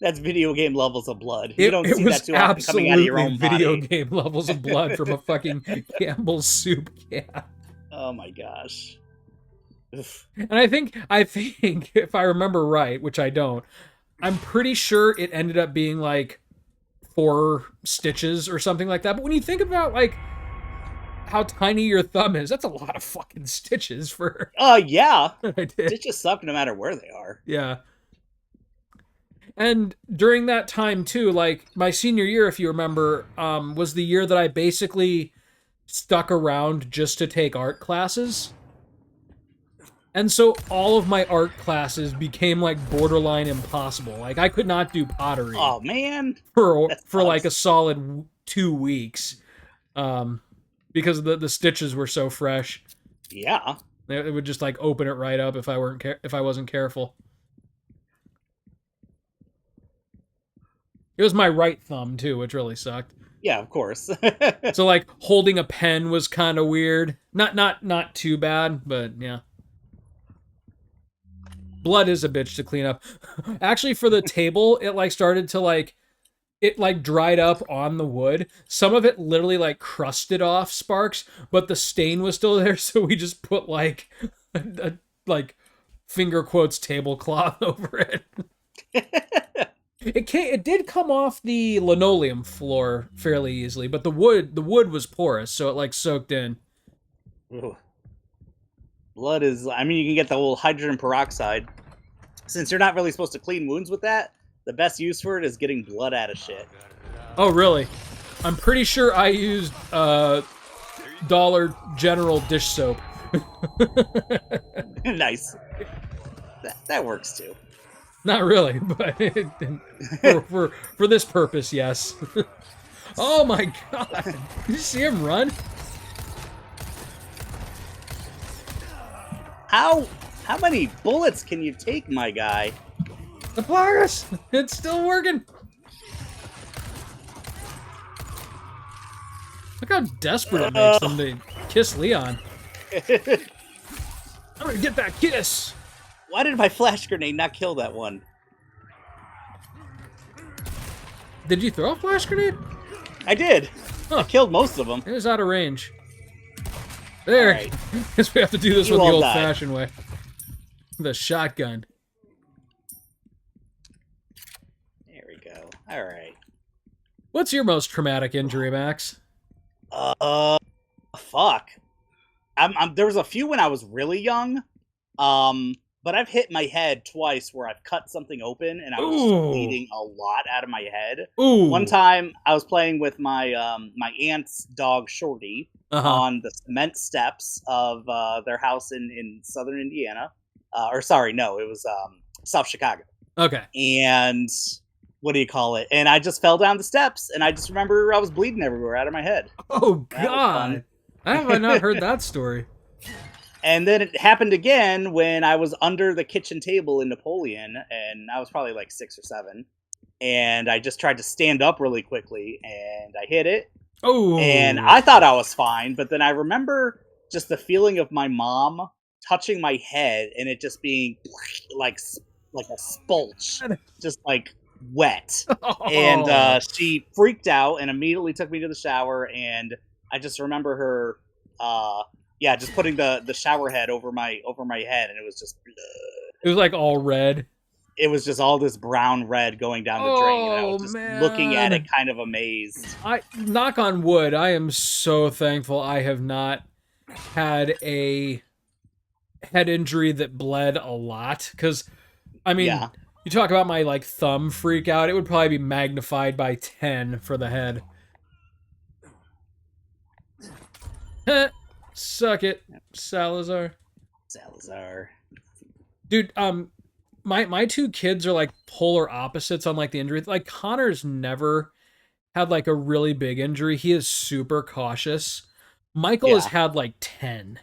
that's video game levels of blood. You It, don't it see was that too often coming out of your absolutely own video body. game levels of blood from a fucking Campbell's soup can. Oh my gosh. Oof. And I think if I remember right, which I don't, I'm pretty sure it ended up being like 4 stitches or something like that. But when you think about like how tiny your thumb is, that's a lot of fucking stitches for Yeah. what I did. It just suck no matter where they are. Yeah. And during that time too, like my senior year, if you remember, was the year that I basically stuck around just to take art classes. And so all of my art classes became like borderline impossible. Like I could not do pottery Oh man. for sucks. like a solid 2 weeks, because the stitches were so fresh. Yeah. It would just like open it right up if I wasn't careful. It was my right thumb too, which really sucked. Yeah, of course. So like holding a pen was kind of weird. Not too bad, but yeah. Blood is a bitch to clean up. Actually, for the table, it like started to like it like dried up on the wood. Some of it literally like crusted off, Sparks, but the stain was still there, so we just put like a like finger quotes tablecloth over it. It did come off the linoleum floor fairly easily, but the wood was porous, so it like soaked in. Ooh. Blood is, I mean, you can get the whole hydrogen peroxide. Since you're not really supposed to clean wounds with that, the best use for it is getting blood out of shit. Oh, really? I'm pretty sure I used Dollar General dish soap. Nice. That works too. Not really, but for this purpose, yes. Oh my god! Did you see him run? How many bullets can you take, my guy? The Plagas! It's still working! Look how desperate it makes them to kiss Leon. I'm gonna get that kiss! Why did my flash grenade not kill that one? Did you throw a flash grenade? I did. Huh. I killed most of them. It was out of range. There. Alright. Guess we have to do this You with the all old-fashioned way. With a shotgun. There we go. All right. What's your most traumatic injury, Max? Fuck. There was a few when I was really young. But I've hit my head twice where I've cut something open and I was just bleeding a lot out of my head. Ooh. One time I was playing with my my aunt's dog Shorty on the cement steps of their house in southern Indiana. Or sorry, no, it was South Chicago. Okay. and what do you call it? And I just fell down the steps, and I just remember I was bleeding everywhere out of my head. Oh That was fun. God. How have I not heard that story? And then it happened again when I was under the kitchen table in Napoleon, and I was probably like 6 or 7. And I just tried to stand up really quickly, and I hit it. Oh. And I thought I was fine, but then I remember just the feeling of my mom touching my head, and it just being like a spulch, just like wet. And she freaked out and immediately took me to the shower, and I just remember her just putting the shower head over my head, and it was just It was like all red. It was just all this brown red going down the drain, and I was just looking at it kind of amazed. I knock on wood, I am so thankful I have not had a head injury that bled a lot, because I mean, you talk about my like thumb freak out, it would probably be magnified by 10 for the head. Suck it, Salazar. Dude, my 2 kids are like polar opposites on like the injury. Like Connor's never had like a really big injury. He is super cautious. Michael has had like 10.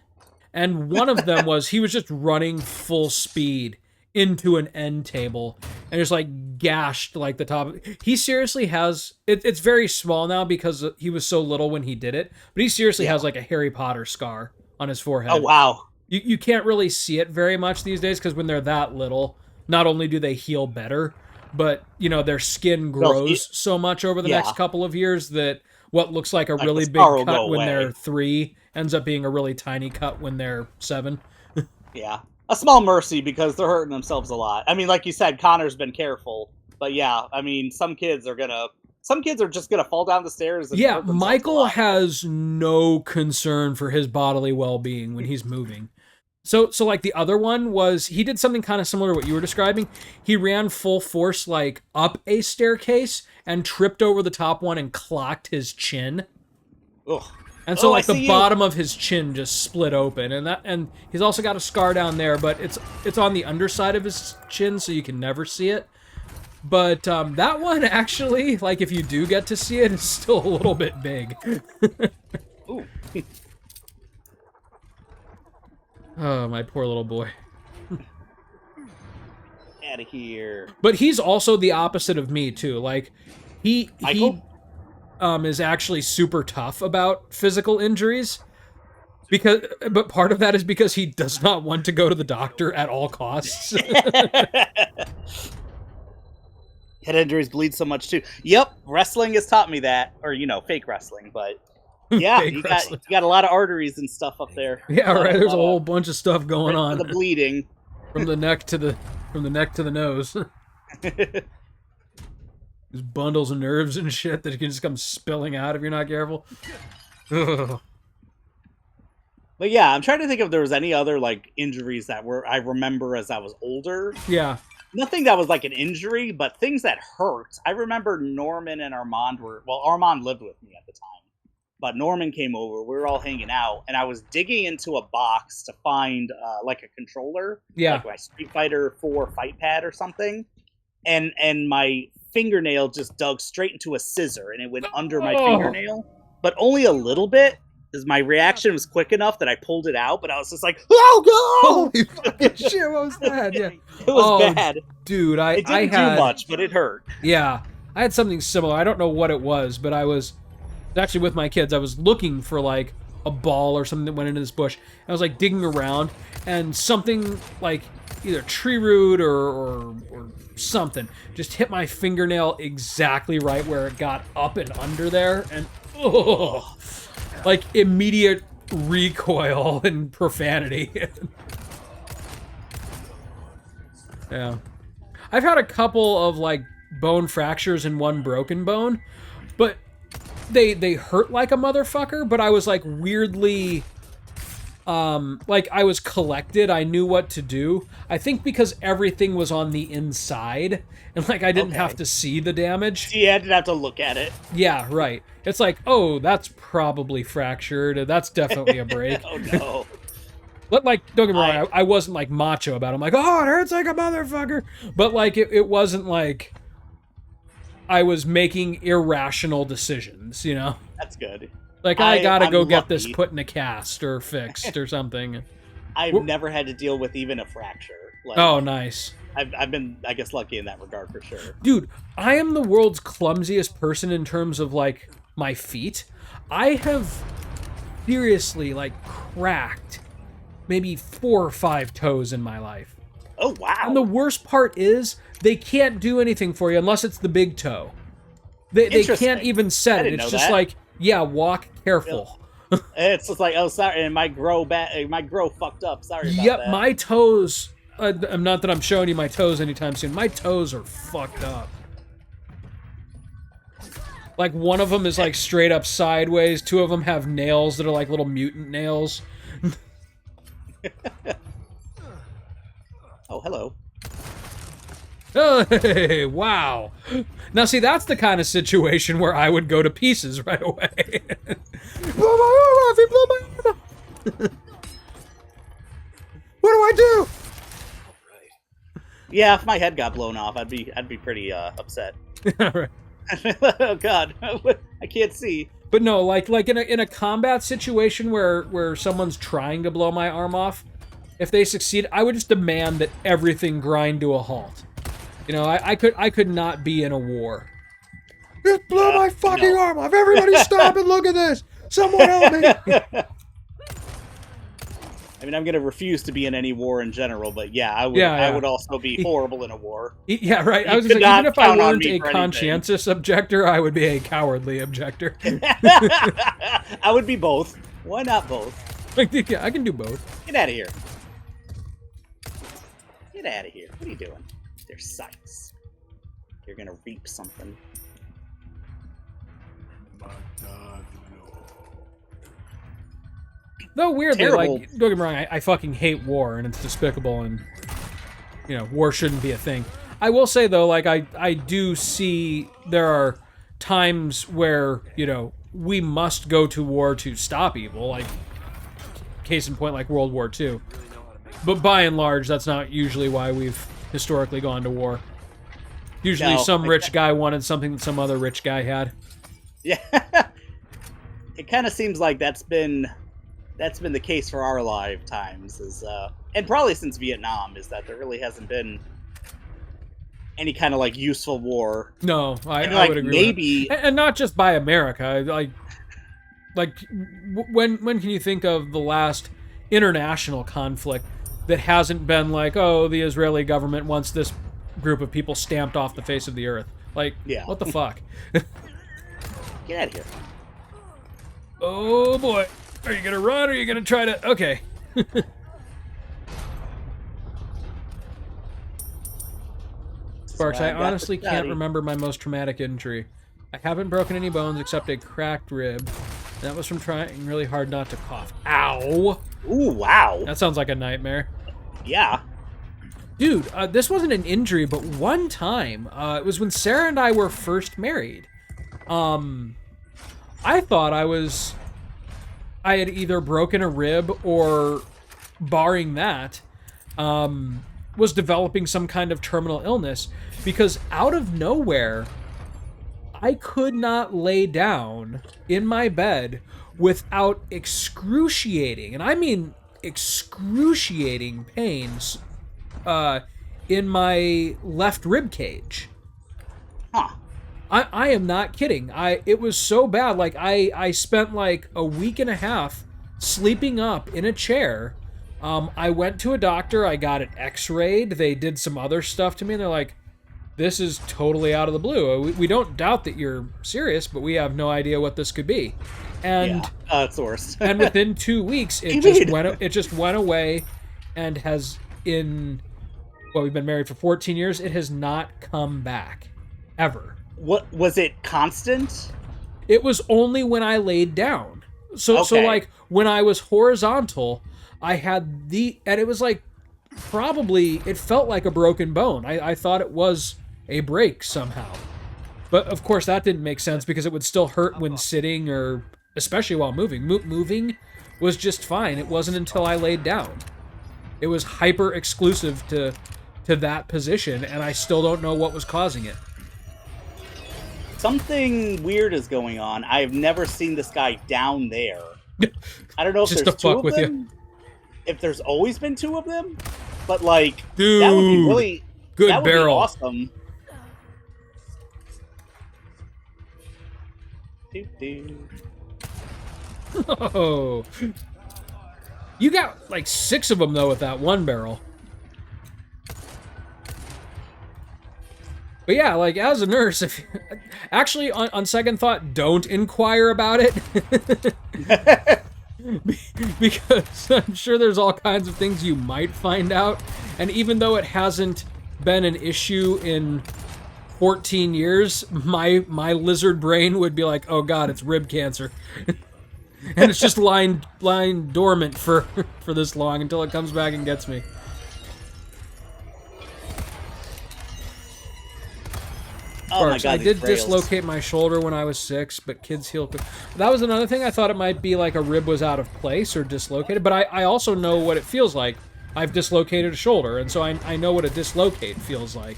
And one of them was he was just running full speed into an end table and just like gashed like the top. He seriously has it's very small now because he was so little when he did it, but he seriously has like a Harry Potter scar on his forehead. Oh wow. You can't really see it very much these days because when they're that little, not only do they heal better, but you know their skin grows so much over the next couple of years that what looks like a really big cut when they're 3 ends up being a really tiny cut when they're 7. Yeah. A small mercy because they're hurting themselves a lot. I mean, like you said, Connor's been careful, but yeah, I mean, some kids are just gonna fall down the stairs. And yeah, Michael has no concern for his bodily well-being when he's moving. So like the other one was, he did something kind of similar to what you were describing. He ran full force like up a staircase and tripped over the top one and clocked his chin. Ugh. And so like the bottom of his chin just split open, and he's also got a scar down there, but it's on the underside of his chin, so you can never see it. But that one actually, like if you do get to see it, is still a little bit big. Ooh. Oh, my poor little boy. Out of here. But he's also the opposite of me too. Like he is actually super tough about physical injuries. But part of that is because he does not want to go to the doctor at all costs. Head injuries bleed so much too. Yep, wrestling has taught me that, or fake wrestling, but yeah, you got a lot of arteries and stuff up there. Yeah, right. There's a whole bunch of stuff going on. The bleeding from the neck to the nose. There's bundles of nerves and shit that can just come spilling out if you're not careful. Ugh. But yeah, I'm trying to think if there was any other like injuries that I remember as I was older. Yeah. Nothing that was like an injury, but things that hurt. I remember Norman and Armand Armand lived with me at the time. But Norman came over, we were all hanging out, and I was digging into a box to find like a controller. Yeah. Like my Street Fighter 4 fight pad or something. And my fingernail just dug straight into a scissor, and it went under my fingernail. But only a little bit, because my reaction was quick enough that I pulled it out, but I was just like, oh god! Holy fucking shit, what was that? Yeah. It was bad. Dude, it didn't do much, but it hurt. Yeah. I had something similar. I don't know what it was, but I was actually with my kids. I was looking for like a ball or something that went into this bush. I was like digging around, and something like either tree root or something just hit my fingernail exactly right where it got up and under there, and like immediate recoil and profanity. Yeah. I've had a couple of like bone fractures and one broken bone, but they hurt like a motherfucker, but I was like weirdly like I was collected. I knew what to do. I think because everything was on the inside and like I didn't have to see the damage. Yeah, I didn't have to look at it. Yeah, right. It's like, oh, that's probably fractured. That's definitely a break. Oh no. But, like, don't get me wrong, I wasn't, like, macho about it. I'm like, oh, it hurts like a motherfucker. But, like, it wasn't like I was making irrational decisions, you know? That's good. Like, I gotta I'm go get this lucky. put in a cast or fixed or something. I've never had to deal with even a fracture. Like, Oh, nice. I've been, I guess, lucky in that regard for sure. Dude, I am the world's clumsiest person in terms of, like, my feet. I have seriously, like, cracked maybe 4 or 5 toes in my life. Oh, wow. And the worst part is they can't do anything for you unless it's the big toe. They can't even set it. didn't It's know just that. like, yeah, walk careful. It's just like, oh, sorry, and my grow fucked up. Sorry about Yep, that. my toes. Not that I'm showing you my toes anytime soon. My toes are fucked up. Like, one of them is like straight up sideways. 2 of them have nails that are like little mutant nails. Oh, hello. Oh, hey, wow. Now, see, that's the kind of situation where I would go to pieces right away. Blow my arm off! He blew my arm off! What do I do? Yeah, if my head got blown off, I'd be pretty upset. All right. Oh God, I can't see. But no, like in a combat situation where someone's trying to blow my arm off, if they succeed, I would just demand that everything grind to a halt. You know, I could not be in a war. Just blow my fucking arm off! Everybody stop and look at this! Someone help me! I mean, I'm gonna refuse to be in any war in general, but yeah, I would. Yeah, I yeah. would also be horrible in a war. Yeah, right. I You was could gonna say, even not if I count on weren't me a for anything. conscientious objector, I would be a cowardly objector. I would be both. Why not both? Like, yeah, I can do both. Get out of here. Get out of here. What are you doing? There's sights. You're gonna reap something. Though weirdly, Terrible. like, don't get me wrong, I fucking hate war, and it's despicable, and, you know, war shouldn't be a thing. I will say, though, like, I do see there are times where, you know, we must go to war to stop evil, like, case in point, like World War II. But by and large, that's not usually why we've historically gone to war. Usually No. some rich guy wanted something that some other rich guy had. Yeah. It kind of seems like that's been the case for our lifetimes, and probably since Vietnam, is that there really hasn't been any kind of like useful war. No, I And, would agree. maybe With that. And not just by America. When can you think of the last international conflict that hasn't been like, oh, the Israeli government wants this group of people stamped off the face of the earth? Like, Yeah. what the fuck? get out of here. Oh boy, are you gonna run or are you gonna try to? Okay. Sparks, I why I got honestly the can't daddy. remember my most traumatic injury. I haven't broken any bones except a cracked rib. That was from trying really hard not to cough. Ow! Ooh, wow. That sounds like a nightmare. Yeah. Dude, this wasn't an injury, but one time, it was when Sarah and I were first married. I thought I had either broken a rib or, barring that, was developing some kind of terminal illness, because out of nowhere, I could not lay down in my bed without excruciating, and I mean excruciating pains in my left rib cage. Huh. I am not kidding. It was so bad. Like, I spent like a week and a half sleeping up in a chair. I went to a doctor. I got it x-rayed. They did some other stuff to me, and they're like, this is totally out of the blue. We don't doubt that you're serious, but we have no idea what this could be. And Yeah. It's the worst. and within 2 weeks, it just went away, and has we've been married for 14 years. It has not come back ever. What was it? Constant? It was only when I laid down. So Okay. like when I was horizontal, I had and it was like probably, it felt like a broken bone. I thought it was a break somehow. But of course that didn't make sense because it would still hurt when sitting or especially while moving. Moving was just fine. It wasn't until I laid down. It was hyper exclusive to that position, and I still don't know what was causing it. Something weird is going on. I've never seen this guy down there. I don't know if Just there's to two fuck of with you. them. If there's always been two of them, but like Dude, that would be really good that would barrel. be awesome. Doo-doo. Oh, you got like 6 of them though with that one barrel. But yeah, like as a nurse, if actually on second thought, don't inquire about it. Because I'm sure there's all kinds of things you might find out, and even though it hasn't been an issue in 14 years, my lizard brain would be like, oh god, it's rib cancer. And it's just lying dormant for this long until it comes back and gets me. Oh my Parks, god, I these did rails. dislocate my shoulder when I was 6, but kids heal quick. That was another thing. I thought it might be like a rib was out of place or dislocated, but I also know what it feels like. I've dislocated a shoulder, and so I know what a dislocate feels like.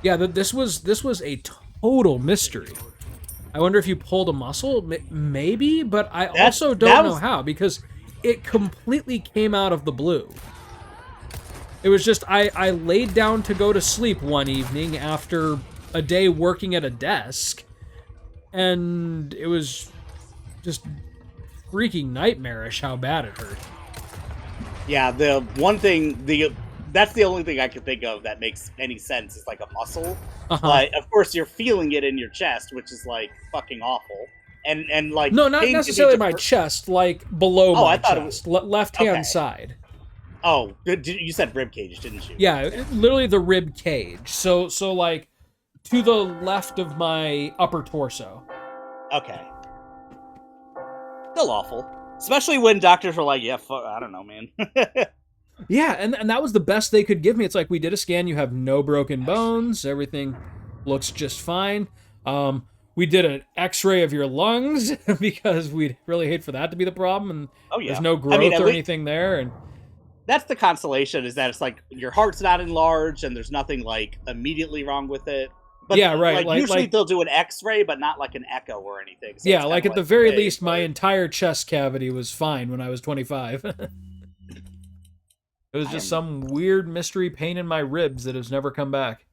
Yeah, this was a total mystery. I wonder if you pulled a muscle, maybe, but I also don't know how, because it completely came out of the blue. It was just, I laid down to go to sleep one evening after a day working at a desk, and it was just freaking nightmarish how bad it hurt. Yeah, the one thing, that's the only thing I can think of that makes any sense is like a muscle. But of course you're feeling it in your chest, which is like fucking awful. And like No, not necessarily my chest, like below my chest, left-hand side. Oh, you said rib cage, didn't you? Yeah, literally the rib cage. So like to the left of my upper torso. Okay. Still awful. Especially when doctors were like, yeah, fuck, I don't know, man. Yeah, and that was the best they could give me. It's like, we did a scan, you have no broken bones, everything looks just fine. We did an x-ray of your lungs, because we'd really hate for that to be the problem, and there's no growth or anything there, and that's the consolation, is that it's like your heart's not enlarged and there's nothing like immediately wrong with it. But yeah, right. Like usually they'll do an X-ray, but not like an echo or anything. So yeah, like at the very least, my entire chest cavity was fine when I was 25. It was just some weird mystery pain in my ribs that has never come back.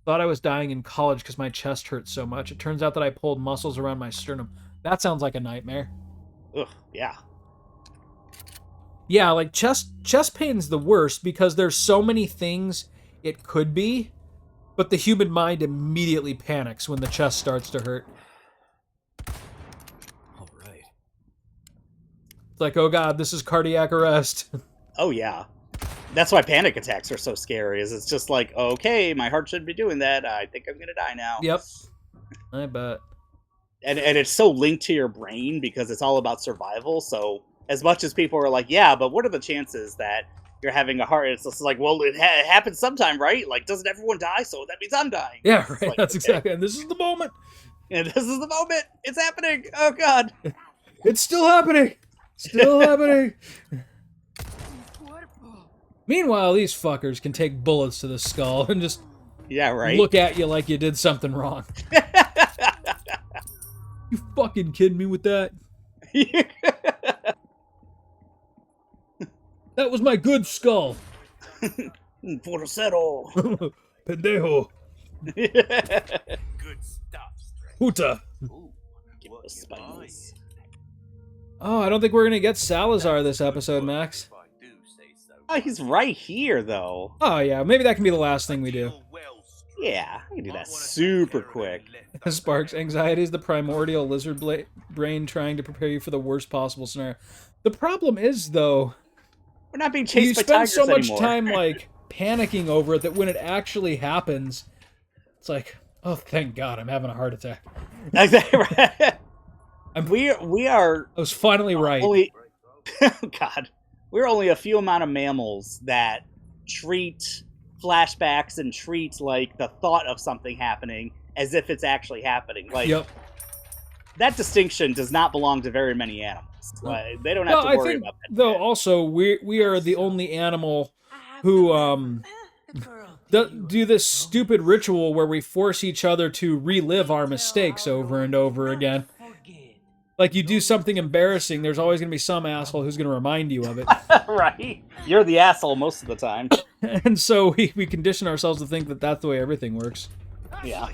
Thought I was dying in college because my chest hurt so much. It turns out that I pulled muscles around my sternum. That sounds like a nightmare. Ugh, yeah. Yeah, like chest pain's the worst because there's so many things it could be, but the human mind immediately panics when the chest starts to hurt. All right. It's like, oh god, this is cardiac arrest. Oh yeah. That's why panic attacks are so scary, is it's just like, okay, my heart shouldn't be doing that. I think I'm gonna die now. Yep. I bet. And it's so linked to your brain because it's all about survival, so as much as people are like, yeah, but what are the chances that you're having a heart? It's just like, well, it happens sometime, right? Like, doesn't everyone die? So that means I'm dying. Yeah, right. Like, That's exactly. And this is the moment. And this is the moment. It's happening. Oh, God. It's still happening. Still happening. Meanwhile, these fuckers can take bullets to the skull and just look at you like you did something wrong. You fucking kidding me with that? That was my good skull. Porcero. Pendejo. Good stuff. Huta. Give us spice. Oh, I don't think we're going to get Salazar this episode, Max. Oh, he's right here, though. Oh, yeah. Maybe that can be the last thing we do. Yeah, I can do that super quick. Sparks, anxiety is the primordial lizard brain trying to prepare you for the worst possible scenario. The problem is, though, we're not being chased by tigers anymore. You spend so much time, like, panicking over it that when it actually happens, it's like, oh, thank God, I'm having a heart attack. Exactly right. We are... I was finally right. God. We're only a few amount of mammals that treat flashbacks and treat, like, the thought of something happening as if it's actually happening. Like, Yep. that distinction does not belong to very many animals. Like, they don't have Well, to I worry think about that. though also we are the only animal who do this stupid ritual where we force each other to relive our mistakes over and over again. Like, you do something embarrassing, there's always going to be some asshole who's going to remind you of it. Right? You're the asshole most of the time. And so we condition ourselves to think that that's the way everything works. Yeah.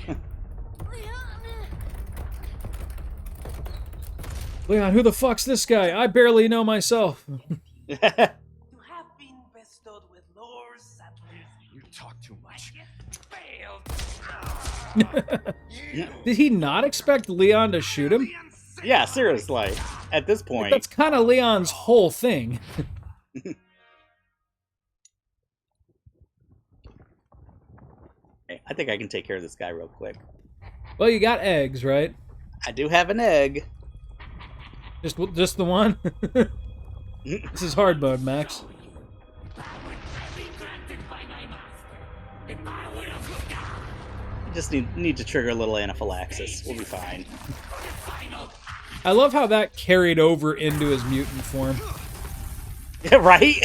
Leon, who the fuck's this guy? I barely know myself. You have been bestowed with lore settlers. You talk too much. Failed. Did he not expect Leon to shoot him? Yeah, seriously. At this point. That's kind of Leon's whole thing. Hey, I think I can take care of this guy real quick. Well, you got eggs, right? I do have an egg. Just the one? This is hard mode, Max. Just need to trigger a little anaphylaxis. We'll be fine. I love how that carried over into his mutant form. Right?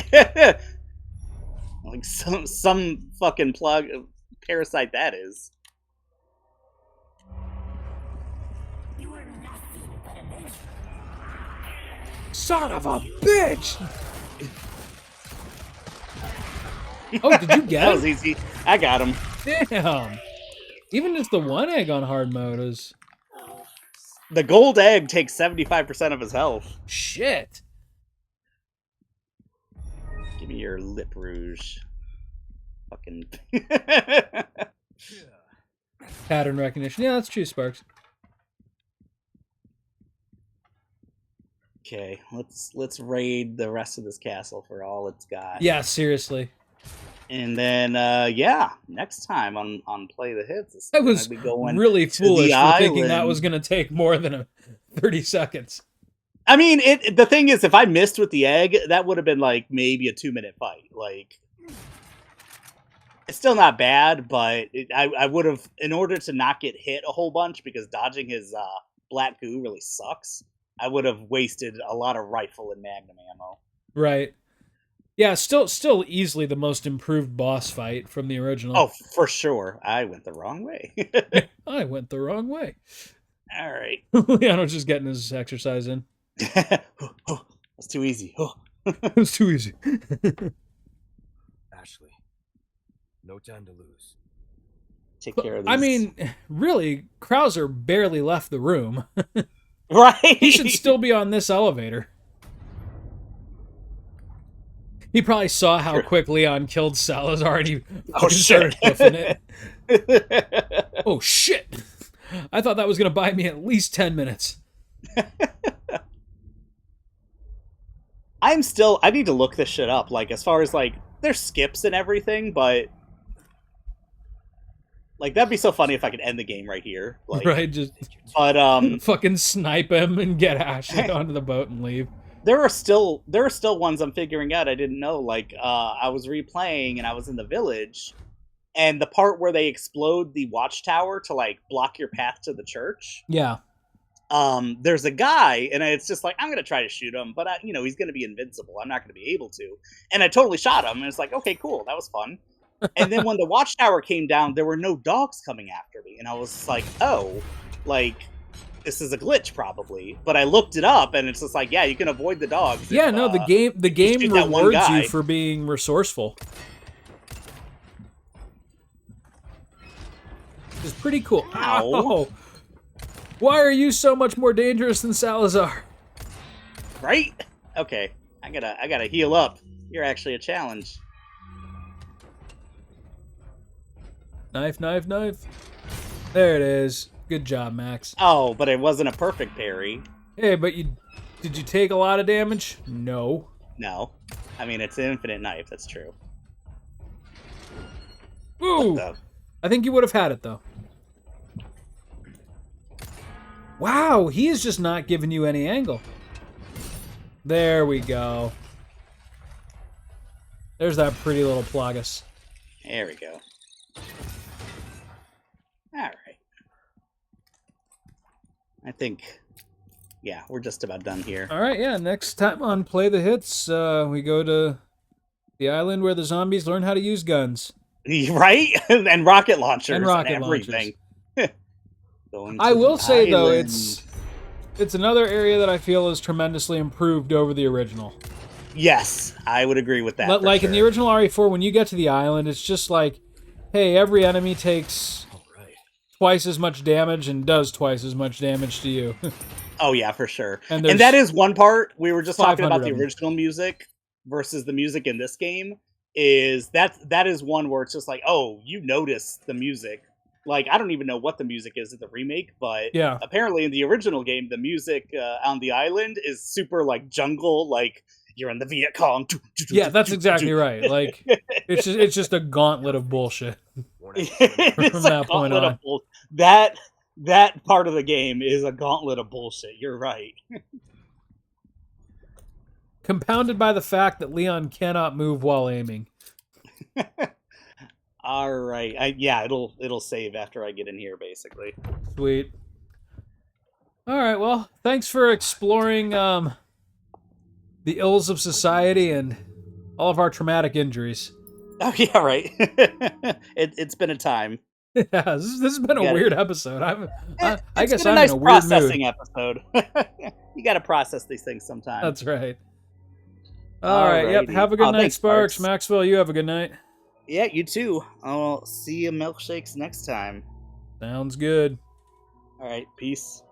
Like some fucking parasite that is. Son of a bitch! Oh, did you get That was him? easy. I got him. Damn. Even just the one egg on hard mode is... The gold egg takes 75% of his health. Shit. Give me your lip rouge. Fucking. Pattern recognition. Yeah, that's true, Sparks. Okay, let's raid the rest of this castle for all it's got. Yeah, seriously. And then yeah, next time on Play the Hits, it's I was gonna be going really to foolish the for thinking that island. was going to take more than 30 seconds. I mean, the thing is, if I missed with the egg, that would have been like maybe a 2-minute fight. Like, it's still not bad, but I would have, in order to not get hit a whole bunch, because dodging his black goo really sucks, I would have wasted a lot of rifle and magnum ammo. Right. Yeah, still easily the most improved boss fight from the original. Oh, for sure. I went the wrong way. I went the wrong way. All right. Leon's just getting his exercise in. That's too easy. It was too easy. Ashley, no time to lose. Take care of these. I mean, really, Krauser barely left the room. right? He should still be on this elevator. He probably saw how quick Leon killed Salazar and he started hoofing it. Oh, shit. I thought that was going to buy me at least 10 minutes. I need to look this shit up. Like, as far as, like, there's skips and everything, but... Like, that'd be so funny if I could end the game right here. Like, Right, just but, fucking snipe him and get Ashley onto the boat and leave. there are still ones I'm figuring out I didn't know. Like, I was replaying and I was in the village, and the part where they explode the watchtower to, like, block your path to the church. Yeah. There's a guy, and it's just like, I'm gonna try to shoot him, but he's gonna be invincible. I'm not gonna be able to. And I totally shot him, and it's like, okay, cool, that was fun. And then when the watchtower came down, there were no dogs coming after me, and I was like, oh, like, this is a glitch probably. But I looked it up, and it's just like, yeah, you can avoid the dogs. Yeah, no, the game shoot that one rewards guy. you for being resourceful. It's pretty cool. Ow. Ow. Why are you so much more dangerous than Salazar? Right? Okay, I gotta heal up. You're actually a challenge. Knife, knife, knife. There it is. Good job, Max. Oh, but it wasn't a perfect parry. Hey, but did you take a lot of damage? No. No. I mean, it's an infinite knife, that's true. Ooh! What the- I think you would have had it, though. Wow, he is just not giving you any angle. There we go. There's that pretty little Plagas. There we go. Alright. I think, yeah, we're just about done here. All right, yeah. Next time on Play the Hits, we go to the island where the zombies learn how to use guns. Right? And rocket launchers And rocket everything. Going I to will the say though, island. it's another area that I feel is tremendously improved over the original. Yes, I would agree with that. Like in the original RE4, when you get to the island, it's just like, hey, every enemy takes twice as much damage and does twice as much damage to you. Oh yeah, for sure. And And that is one part we were just talking 500 about the of them. original music versus the music in this game. Is that is one where it's just like, oh, you notice the music. Like, I don't even know what the music is in the remake, but Yeah. apparently in the original game, the music on the island is super like jungle, like you're in the Viet Cong. Yeah, that's exactly right. Like, it's just a gauntlet of bullshit. It's From a that point gauntlet on. of bull. That part of the game is a gauntlet of bullshit. You're right. Compounded by the fact that Leon cannot move while aiming. All right. Yeah, it'll save after I get in here, basically. Sweet. All right, well, thanks for exploring the ills of society and all of our traumatic injuries. Oh yeah, right. It's been a time. Yeah, this has been a Yeah. weird episode. I It's guess been I'm a nice in a weird mood. processing episode. You got to process these things sometimes. That's right. All right, yep. Alrighty. Have a good Oh, night, thanks, Sparks. Sparks. Maxwell, you have a good night. Yeah, you too. I'll see you milkshakes next time. Sounds good. All right, peace.